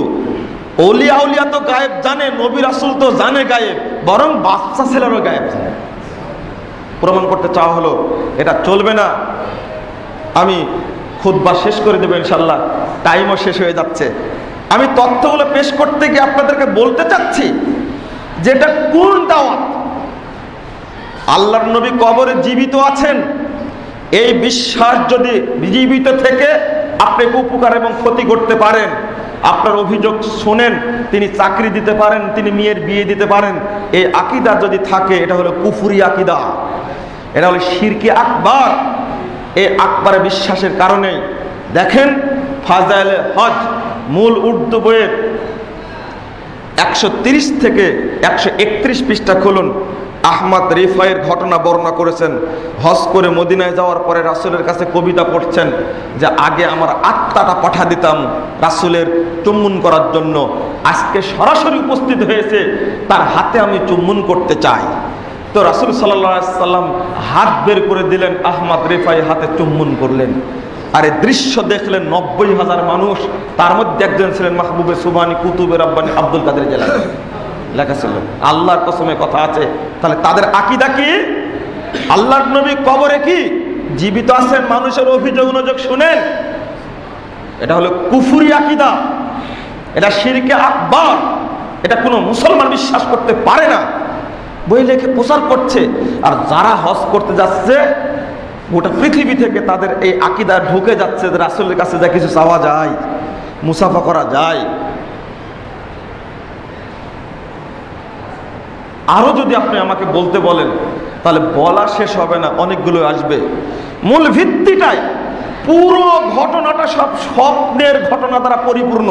ওলিয়া উলিয়া তো গায়েব জানে, নবী রাসূল তো জানে গায়েব, বরং বাচ্চা ছেলেরও গায়েব জানে। প্রমাণ করতে চাওয়া হলো, এটা চলবে না। আমি খুতবা শেষ করে দেবো ইনশাল্লাহ, টাইমও শেষ হয়ে যাচ্ছে। আমি তথ্যগুলো পেশ করতে গিয়ে আপনাদেরকে বলতে চাচ্ছি যে এটা কোন দাওয়াত। আল্লাহর নবী কবরে জীবিত আছেন, এই বিশ্বাস যদি জীবিত থেকে আপনি উপকার এবং ক্ষতি করতে পারেন, আপনার অভিযোগ শোনেন, তিনি চাকরি দিতে পারেন, তিনি মেয়ের বিয়ে দিতে পারেন, এই আকীদা যদি থাকে এটা হলো কুফরি আকীদা, এটা হলো শিরকি আকবার। এই আকবারে বিশ্বাসের কারণে দেখেন ফাজাইলে হজ মূল উর্দু বইয়ের ১৩০ থেকে ১৩১ পৃষ্ঠা খুলুন। আহমদ রিফাইয়ের ঘটনা বর্ণনা করেছেন। হজ করে মদিনায় যাওয়ার পরে রাসূলের কাছে কবিতা পড়ছেন যে আগে আমার আত্মাটা পাঠা দিতাম রাসূলের চুম্বন করার জন্য, আজকে সরাসরি উপস্থিত হয়েছে, তার হাতে আমি চুম্বন করতে চাই। তো রাসূল সাল্লাল্লাহু আলাইহি সাল্লাম হাত বের করে দিলেন, আহমদ রিফাই হাতে চুম্বন করলেন। আর এই দৃশ্য দেখলেন ৯০,০০০ মানুষ, তার মধ্যে একজন ছিলেন মাহবুবে সুবহানি কুতুবে রাব্বানি আব্দুল কাদের জিলানী। লেখা ছিল, আল্লাহর কসমে কথা আছে। তাহলে তাদের আকীদা কি? আল্লাহর নবী কবরে কি জীবিত আছেন, মানুষের অভিযোগ অনুযোগ শুনেন। এটা হলো কুফরি আকীদা, এটা শিরকে আকবার, এটা কোনো মুসলমান বিশ্বাস করতে পারে না। বই লেখে প্রচার করছে। আর যারা হজ করতে যাচ্ছে গোটা পৃথিবী থেকে তাদের এই আকীদা ঢুকে যাচ্ছে যে রাসূলের কাছে যা কিছু চাওয়া যায়, মুসাফা করা যায়। আরো যদি আপনি আমাকে বলতে বলেন তাহলে বলা শেষ হবে না, অনেকগুলো আসবে। মূল ভিত্তিটাই, পুরো ঘটনাটা সব স্বপ্নের ঘটনা দ্বারা পরিপূর্ণ।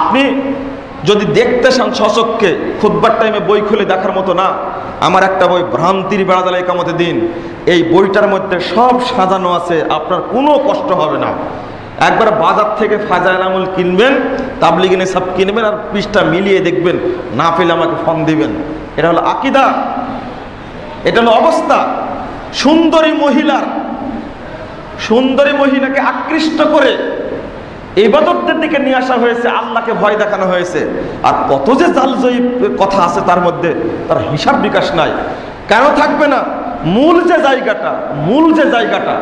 আপনি যদি দেখতে চান সচক্ষে, খুতবার টাইমে বই খুলে দেখার মতো না। আমার একটা বই ভ্রান্তির বেড়াজাল ইকামতের দিন, এই বইটার মধ্যে সব সাজানো আছে, আপনার কোনো কষ্ট হবে না। একবার বাজার থেকে ফাজাইল আমল কিনবেন, তাবলিগি নিসাব কিনবেন, আর পৃষ্ঠা মিলিয়ে দেখবেন, না পেলে আমাকে ফোন দিবেন। এটা হলো আকীদা, এটা হলো অবস্থা। সুন্দরী মহিলাকে আকৃষ্ট করে ইবাদতের দিকে নিয়ে আসা হয়েছে, আল্লাহকে ভয় দেখানো হয়েছে। আর কত যে জালজয়ী কথা আছে তার মধ্যে, তার হিসাব বিকাশ নাই। কেন থাকবে না? মূল যে জায়গাটা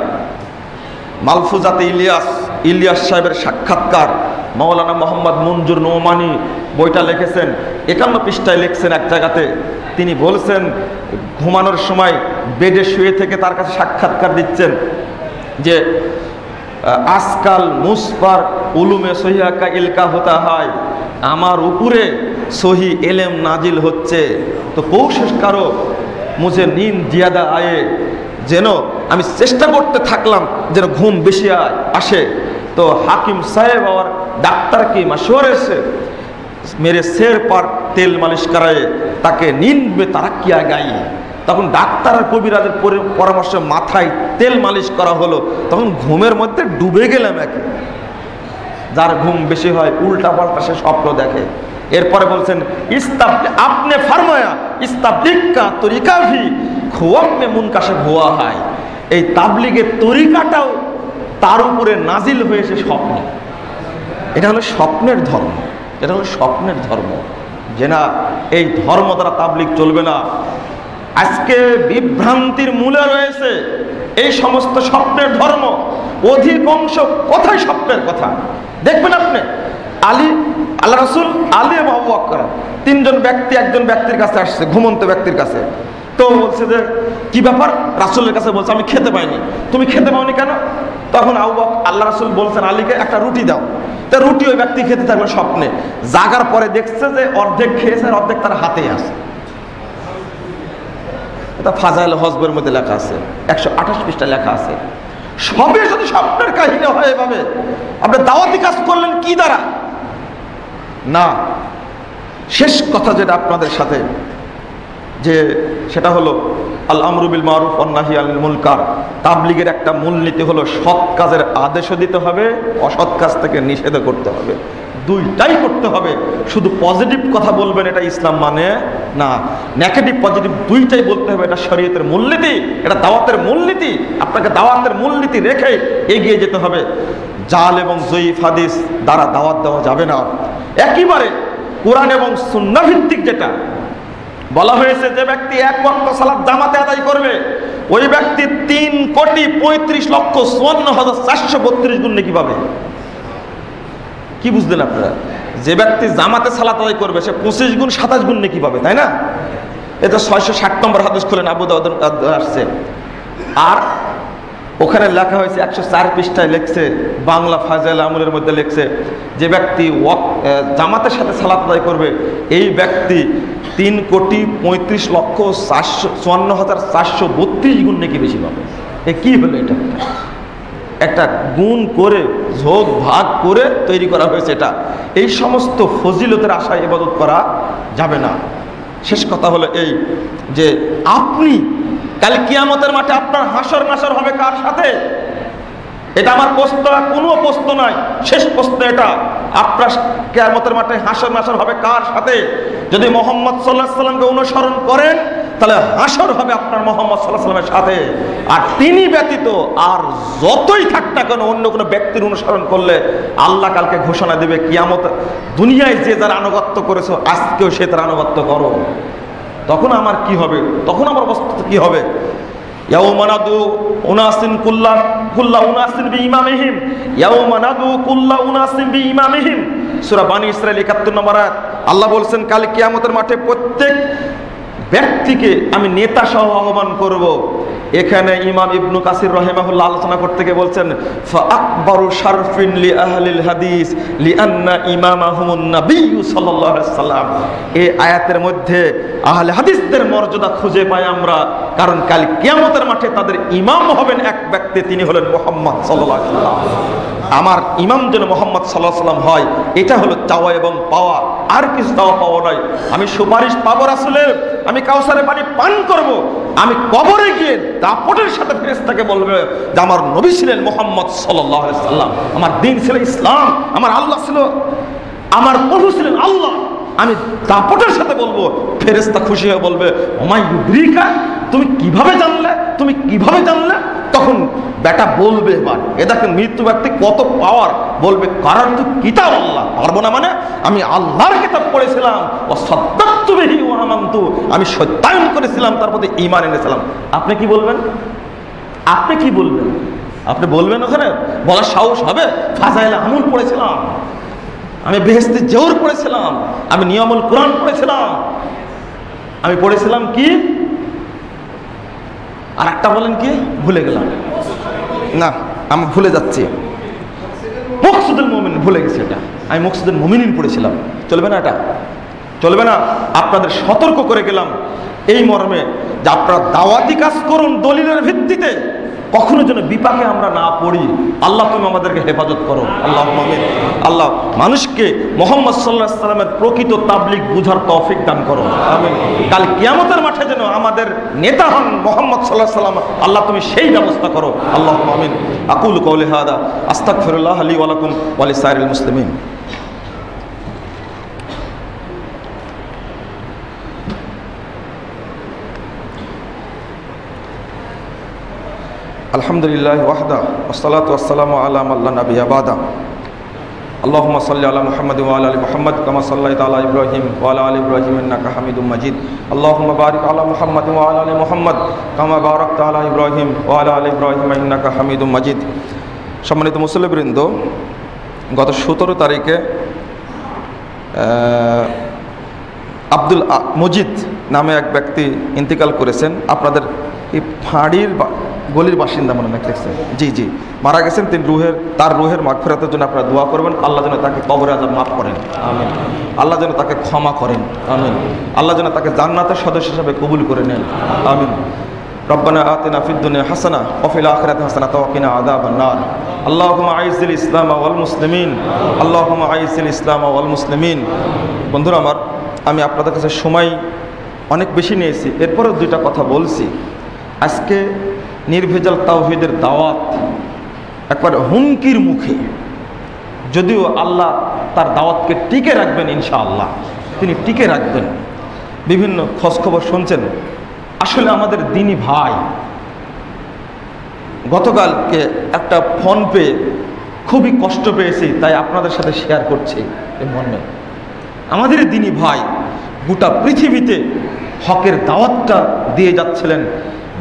মালফুজাতে ইলিয়াস সাহেবের সাক্ষাৎকার, মাওলানা মোহাম্মদ মঞ্জুর নোমানি বইটা লিখেছেন, 51 পৃষ্ঠায় লিখছেন এক জায়গাতে। তিনি বলছেন ঘুমানোর সময় বেডে শুয়ে থেকে তার কাছে সাক্ষাৎকার দিচ্ছেন যে আজকাল মুসফার উলুমে সহিহা কা ইলকা হতা হয়, আমার উপরে সহি এলেম নাজিল হচ্ছে। তো কোশিশ করো মুঝে নীন্দ জিয়াদা আয়ে, যেন আমি চেষ্টা করতে থাকলাম যেন ঘুম বেশি আসে। তো হাকিম সাহেব আর ডাক্তার কি মশওয়ারে সে মেরে সের পর তেল মালিশ করায় তাকে নীন্দ মে তারাক্কিয়া গাই। তখন ডাক্তার আর কবিরাজের পরামর্শে মাথায় তেল মালিশ করা হলো, তখন ঘুমের মধ্যে ডুবে গেলাম একে। যার ঘুম বেশি হয় উল্টা পাল্টা সে স্বপ্ন দেখে। এরপরে বলছেন আপনি ফরমায়া ইস্তাবলিগকা তরিকা ভি খুয়াব মে মুনকাশে হুয়া হয়। এই তাবলিগের তরিকাটাও তার উপরে নাজিল হয়েছে স্বপ্নে। এটা হলো স্বপ্নের ধর্ম, যে না এই ধর্ম দ্বারা তাবলিগ চলবে না। আজকে বিভ্রান্তির মূলে রয়েছে এই সমস্ত স্বপ্নের ধর্ম। অধিকাংশ কথাই স্বপ্নের কথা। দেখবেন আপনি আল্লাহ রাসূল, আলী এবং আবু বকর, তিনজন ব্যক্তি একজন ব্যক্তির কাছে আসছে, ঘুমন্ত ব্যক্তির কাছে। তো বলছে যে কি ব্যাপার? রাসূলের কাছে বলছে আমি খেতে পাইনি। তুমি খেতে পাওনি কেন? তখন আল্লাহ রাসূল বলছেন আলীকে একটা রুটি দাও। তা রুটি ওই ব্যক্তি খেতে থাকলো স্বপ্নে। জাগার পরে দেখছে যে অর্ধেক খেয়েছে আর অর্ধেক তার হাতেই আছে। এটা ফাজাইল হজবের মধ্যে লেখা আছে, 128 পৃষ্ঠা লেখা আছে। সবে যদি স্বপ্নের কাহিনী হয় এভাবে, আপনি দাওয়াতি কাজ করলেন কি দ্বারা? না, শেষ কথা যেটা আপনাদের সাথে, যে সেটা হলো আল আমরু বিল মারুফ ওয়ান নাহি আনিল মুনকার। তাবলীগের একটা মূলনীতি হলো সৎ কাজের আদেশও দিতে হবে, অসৎ কাজ থেকে নিষেধ করতে হবে। দুইটাই করতে হবে। শুধু পজিটিভ কথা বলবেন এটা ইসলাম মানে না, নেগেটিভ পজিটিভ দুইটাই বলতে হবে। এটা শরীয়তের মূলনীতি, এটা দাওয়াতের মূলনীতি। আপনাকে দাওয়াতের মূলনীতি রেখে এগিয়ে যেতে হবে। জাল এবং জয়ীফ হাদিস দ্বারা দাওয়াত দেওয়া যাবে না। একেবারে কোরআন এবং সুন্নাহ ভিত্তিক যেটা বলা হয়েছে, যে ব্যক্তি 1 ওয়াক্ত সালাত জামাতে আদায় করবে ওই ব্যক্তি 3,35,54,432 গুণ নেকি পাবে। কি বুঝলেন আপনারা? যে ব্যক্তি জামাতে সালাত আদায় করবে সে 25 গুণ 27 গুণ নেকি পাবে, তাই না? এটা 660 নম্বর হাদিস খুলেন, আবু দাউদ আসছে। আর ওখানে লেখা হয়েছে 104 পৃষ্ঠায় লিখছে, বাংলা ফাজাইল আমলের মধ্যে লিখছে, যে ব্যক্তি জামাতের সাথে সালাত আদায় করবে এই ব্যক্তি 3,35,54,432 গুণ নাকি বেশি পাবে। এ কি হলো? এটা একটা গুণ করে যোগ ভাগ করে তৈরি করা হয়েছে। এটা এই সমস্ত ফজিলতের আশায় ইবাদত করা যাবে না। শেষ কথা হলো এই, যে আপনি কাল কিয়ামতের মাঠে আপনার হাসর নাসর হবে কার সাথে? এটা আমার প্রশ্ন, কোনো প্রশ্ন নয়, শেষ প্রশ্ন এটা। আপনার কিয়ামতের মাঠে হাসর নাসর হবে কার সাথে? যদি মুহাম্মদ সাল্লাল্লাহু আলাইহি সাল্লামকে অনুসরণ করেন তাহলে হাসর হবে আপনার মুহাম্মদ সাল্লাল্লাহু আলাইহি সাল্লামের সাথে। আর তিনি ব্যতীত আর যতই থাক না কেন, অন্য কোনো ব্যক্তির অনুসরণ করলে আল্লাহ কালকে ঘোষণা দেবে কিয়ামত, দুনিয়ায় যে যারা আনুগত্য করেছো আজকেও সে তার আনুগত্য করো। তখন আমার কি হবে? তখন আমার অবস্থা কি হবে? ইয়াউমা নাদু উনাসিন কুল্লা উনাসিন বিইমামিহিম, ইয়াউমা নাদু কুল্লা উনাসিন বিইমামিহিম। সূরা বানী ইসরাঈল ৭১ নম্বর আয়াত। আল্লাহ বলছেন কাল কিয়ামতের মাঠে প্রত্যেক ব্যক্তিকে আমি নেতা সহ আহ্বান করব। এখানে ইমাম ইবনু কাসির রাহিমাহুল্লাহ আলোচনা করতে গিয়ে বলছেন ফা আকবারু শারফিন লি আহলিল হাদিস লিআন্না ইমামাহুমুন নবী সাল্লাল্লাহু আলাইহি ওয়াসাল্লাম। এই আয়াতের মধ্যে আহলে হাদিসদের মর্যাদা খুঁজে পাই আমরা, কারণ কাল কিয়ামতের মাঠে তাদের ইমাম হবেন এক ব্যক্তি, তিনি হলেন মুহাম্মদ সাল্লাল্লাহু আলাইহি ওয়াসাল্লাম। আমার ইমাম যেন মুহাম্মদ সাল্লাল্লাহু আলাইহি ওয়াসাল্লাম হয়, এটা হলো চাওয়া এবং পাওয়া, আর কিছু চাওয়া পাওয়া নয়। আমি সুপারিশ পাবো রাসূলের, আমি কাউসারের পানি পান করব, আমি কবরে গিয়ে দাপটের সাথে ফেরেশতাকে বলবে যে আমার নবী ছিলেন মুহাম্মদ সাল্লাল্লাহু আলাইহি ওয়াসাল্লাম, আমার দ্বীন ছিল ইসলাম, আমার আল্লাহ ছিল, আমার প্রভু ছিলেন আল্লাহ। আমি দাপটের সাথে বলবো, ফেরেশতা খুশি হয়ে বলবে ওমাই ইউদ্রিকা, তুমি কিভাবে জানলে, তুমি কিভাবে জানলে? তখন বেটা বলবে এবার এ দেখেন মৃত্যু ব্যক্তি কত পাওয়ার, বলবে কারণ তো কিতাব আল্লাহ, পারবো না মানে আমি আল্লাহর কিতাব পড়েছিলাম, ও সাদ্দাকতু বিহি ওয়া আমানতু, আমি সত্যায়ন করেছিলাম, তার প্রতি ঈমান এনেছিলাম। আপনি কি বলবেন? আপনি কি বলবেন? আপনি বলবেন ওখানে বলার সাহস হবে? ফাজাইলে আমল পড়েছিলাম, আমি বেহেশতে জোর পড়েছিলাম, আমি নিয়মুল কোরআন পড়েছিলাম, আমি পড়েছিলাম কি আর একটা বলেন কি ভুলে গেলাম, না আমি ভুলে যাচ্ছি, মকসুদুল মুমিন ভুলে গেছি, এটা আমি মকসুদুল মুমিনিন পড়েছিলাম। চলবে না, এটা চলবে না। আপনাদের সতর্ক করে গেলাম এই মর্মে যে আপনারা দাওয়াতি কাজ করুন দলিলের ভিত্তিতে, কখনো যেন বিপাকে আমরা না পড়ি। আল্লাহ তুমি আমাদেরকে হেফাজত করো, আল্লাহ আমিন। আল্লাহ মানুষকে মুহাম্মদ সাল্লাল্লাহু আলাইহি ওয়াসাল্লামের প্রকৃত তাবলীগ বুঝার তৌফিক দান করো, আমিন। কাল কিয়ামতের মাঠে যেন আমাদের নেতা হন মুহাম্মদ সাল্লাল্লাহু আলাইহি ওয়াসাল্লাম, আল্লাহ তুমি সেই ব্যবস্থা করো, আল্লাহ আমিন। আকুলু কওলি হাদা আস্তাগফিরুল্লাহ লি ওয়া লাকুম ওয়া লিসাইরিল মুসলিমিন। আলহামদুলিল্লাহ ওয়াহদা ওয়াসসালাতু ওয়াসসালামু আলা মান লা নাবিয়্যা বাদা। আল্লাহুম্মা সাল্লি আলা মুহাম্মাদ ওয়া আলা আলি মুহাম্মাদ কামা সাল্লাইতা আলা ইব্রাহিম ওয়া আলা আলি ইব্রাহিম ইন্নাকা হামিদুম মাজিদ। আল্লাহুম্মা বারিক আলা মুহাম্মাদ ওয়া আলা আলি মুহাম্মাদ কামা বারাকতা আলা ইব্রাহিম ওয়া আলা আলি ইব্রাহিম ইন্নাকা হামিদুম মাজিদ। সম্মানিত মুসল্লিবৃন্দ, গত 17 তারিখে আব্দুল মজিদ নামে এক ব্যক্তি ইন্তিকাল করেছেন। আপনাদের এই ফাঁড়ির গলির বাসিন্দা মনে লিখেছেন, জি জি মারা গেছেন। তিনি তার রুহের মাগফিরাতের জন্য আপনারা দোয়া করবেন। আল্লাহ যেন তাকে কবরে আযাব মাফ করেন, আমিন। আল্লাহ যেন তাকে ক্ষমা করেন, আমিন। আল্লাহ যেন তাকে জান্নাতের সদস্য হিসেবে কবুল করে নেন, আমিন। রব্বানা আতিনা ফিদ দুনিয়া হাসানা ওয়া ফিল আখিরাতি হাসানা ওয়া কিনা আযাবান নার। আল্লাহুম্মা আইজ্জিল ইসলাম ওয়াল মুসলিমিন, আল্লাহুম্মা আইজ্জিল ইসলাম ওয়াল মুসলিমিন। বন্ধুরা আমার, আমি আপনাদের কাছে সময় অনেক বেশি নিয়েছি, এরপরেও দুইটা কথা বলছি। আজকে নির্ভেজাল তাওহীদের দাওয়াত একবার হুমকির মুখে, যদিও আল্লাহ তার দাওয়াতকে টিকে রাখবেন, ইনশাআল্লাহ তিনি টিকে রাখবেন। বিভিন্ন খোঁজখবর শুনছেন, আসলে আমাদের দিনী ভাই, গতকালকে একটা ফোন পেয়ে খুবই কষ্ট পেয়েছি, তাই আপনাদের সাথে শেয়ার করছি। এই মর্মে আমাদের দিনী ভাই গোটা পৃথিবীতে হকের দাওয়াতটা দিয়ে যাচ্ছিলেন,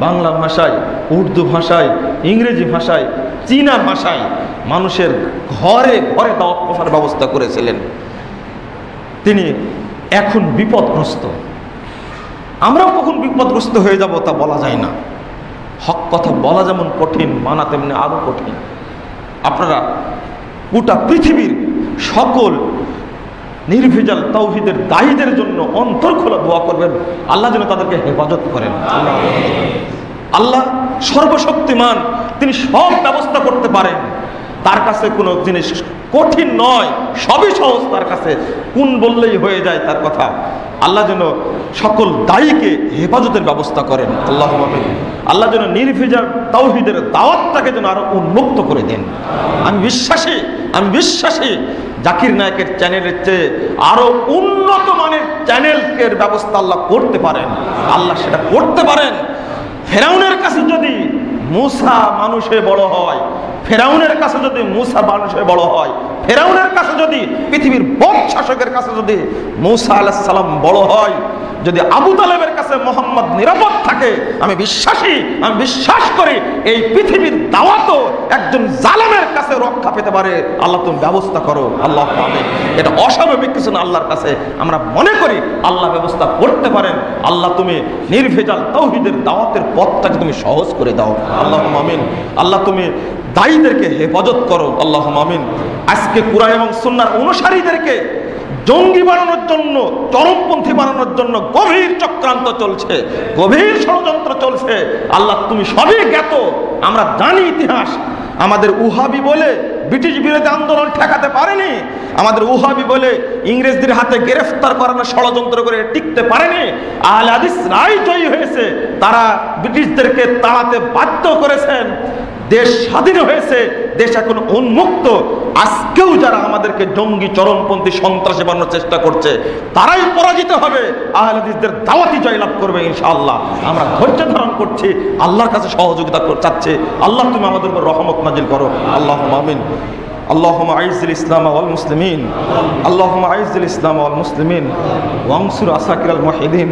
বাংলা ভাষায়, উর্দু ভাষায়, ইংরেজি ভাষায়, চীনা ভাষায়, মানুষের ঘরে ঘরে দাওয়াত পৌঁছার ব্যবস্থা করেছিলেন। তিনি এখন বিপদগ্রস্ত। আমরাও কখন বিপদগ্রস্ত হয়ে যাব তা বলা যায় না। হক কথা বলা যেমন কঠিন, মানা তেমনি আরও কঠিন। আপনারা গোটা পৃথিবীর সকল নির্ভেজাল তাওহীদের দায়ীদের জন্য অন্তর খোলা দোয়া করবেন, আল্লাহ যেন তাদেরকে হেফাজত করেন। আল্লাহ সর্বশক্তিমান, তিনি সব ব্যবস্থা করতে পারেন। তার কাছে কোনো জিনিস কঠিন নয়, সবই সহজ তার কাছে, কোন বললেই হয়ে যায় তার কথা। আল্লাহ যেন সকল দায়ীকে হেফাজতের ব্যবস্থা করেন, আল্লাহ আমিন। আল্লাহ যেন নির্ভেজাল তাওহীদের দাওয়াতটাকে যেন আরো উন্মুক্ত করে দেন। আমি বিশ্বাসী জাকির নায়কের চ্যানেলের চেয়ে আরো উন্নত মানের চ্যানেলের ব্যবস্থা আল্লাহ করতে পারেন, আল্লাহ সেটা করতে পারেন। ফেরাউনের কাছে যদি মূসা মানুষে বড় হয়, ফেরাউনের কাছে যদি মূসা মানুষে বড় হয়, ফেরাউনের কাছে যদি পৃথিবীর বড় শাসকের কাছে যদি মূসা আলাইহিস সালাম বড় হয়, যদি আবু তালেবের কাছে মোহাম্মদ নিরাপদ থাকে, আমি বিশ্বাস করি এই পৃথিবীর দাওয়াতও একজন জালেমের কাছে রক্ষা পেতে পারে। আল্লাহ তুমি ব্যবস্থা করো, আল্লাহ আমিন। এটা অস্বাভাবিক কিছু না, আল্লাহর কাছে আমরা মনে করি আল্লাহ ব্যবস্থা করতে পারেন। আল্লাহ তুমি নির্ভেজাল তাওহীদের দাওয়াতের পথটাকে তুমি সহজ করে দাও, আল্লাহ আমিন। আল্লাহ তুমি দায়ীদেরকে হেফাজত করো, আল্লাহ আমিন। আজকে কুরআন এবং সুন্নাহর অনুসারীদেরকে জঙ্গি বানানোর জন্য, চরমপন্থী বানানোর জন্য গভীর চক্রান্ত চলছে, গভীর ষড়যন্ত্র চলছে। আল্লাহ তুমি সবই জ্ঞাত, আমরা জানি ইতিহাস। আমাদের উহাবি বলে ব্রিটিশ বিরোধী আন্দোলন ঠেকাতে পারেনি, আমাদের উহাবি বলে ইংরেজদের হাতে গ্রেফতার করানোর ষড়যন্ত্র করে টিকতে পারেনি। আহলে হাদিসরাই জয়ী হয়েছে, তারা ব্রিটিশদেরকে তাড়াতে বাধ্য করেছেন, দেশ স্বাধীন হয়েছে, দেশ এখন উন্মুক্ত। আজকেও যারা আমাদেরকে জঙ্গি চরমপন্থী সন্ত্রাসী বানানোর চেষ্টা করছে তারাই পরাজিত হবে, আহলে হাদিসদের দাওয়াতই জয়লাভ করবে ইনশাআল্লাহ। আমরা ধৈর্য ধারণ করছি, আল্লাহর কাছে সহযোগিতা চাচ্ছি। আল্লাহ তুমি আমাদের উপর রহমত নাজিল করো, আল্লাহুম্মা আমিন। اللهم اعز الاسلام والمسلمين، اللهم اعز الاسلام والمسلمين وانصر عساكر الموحدين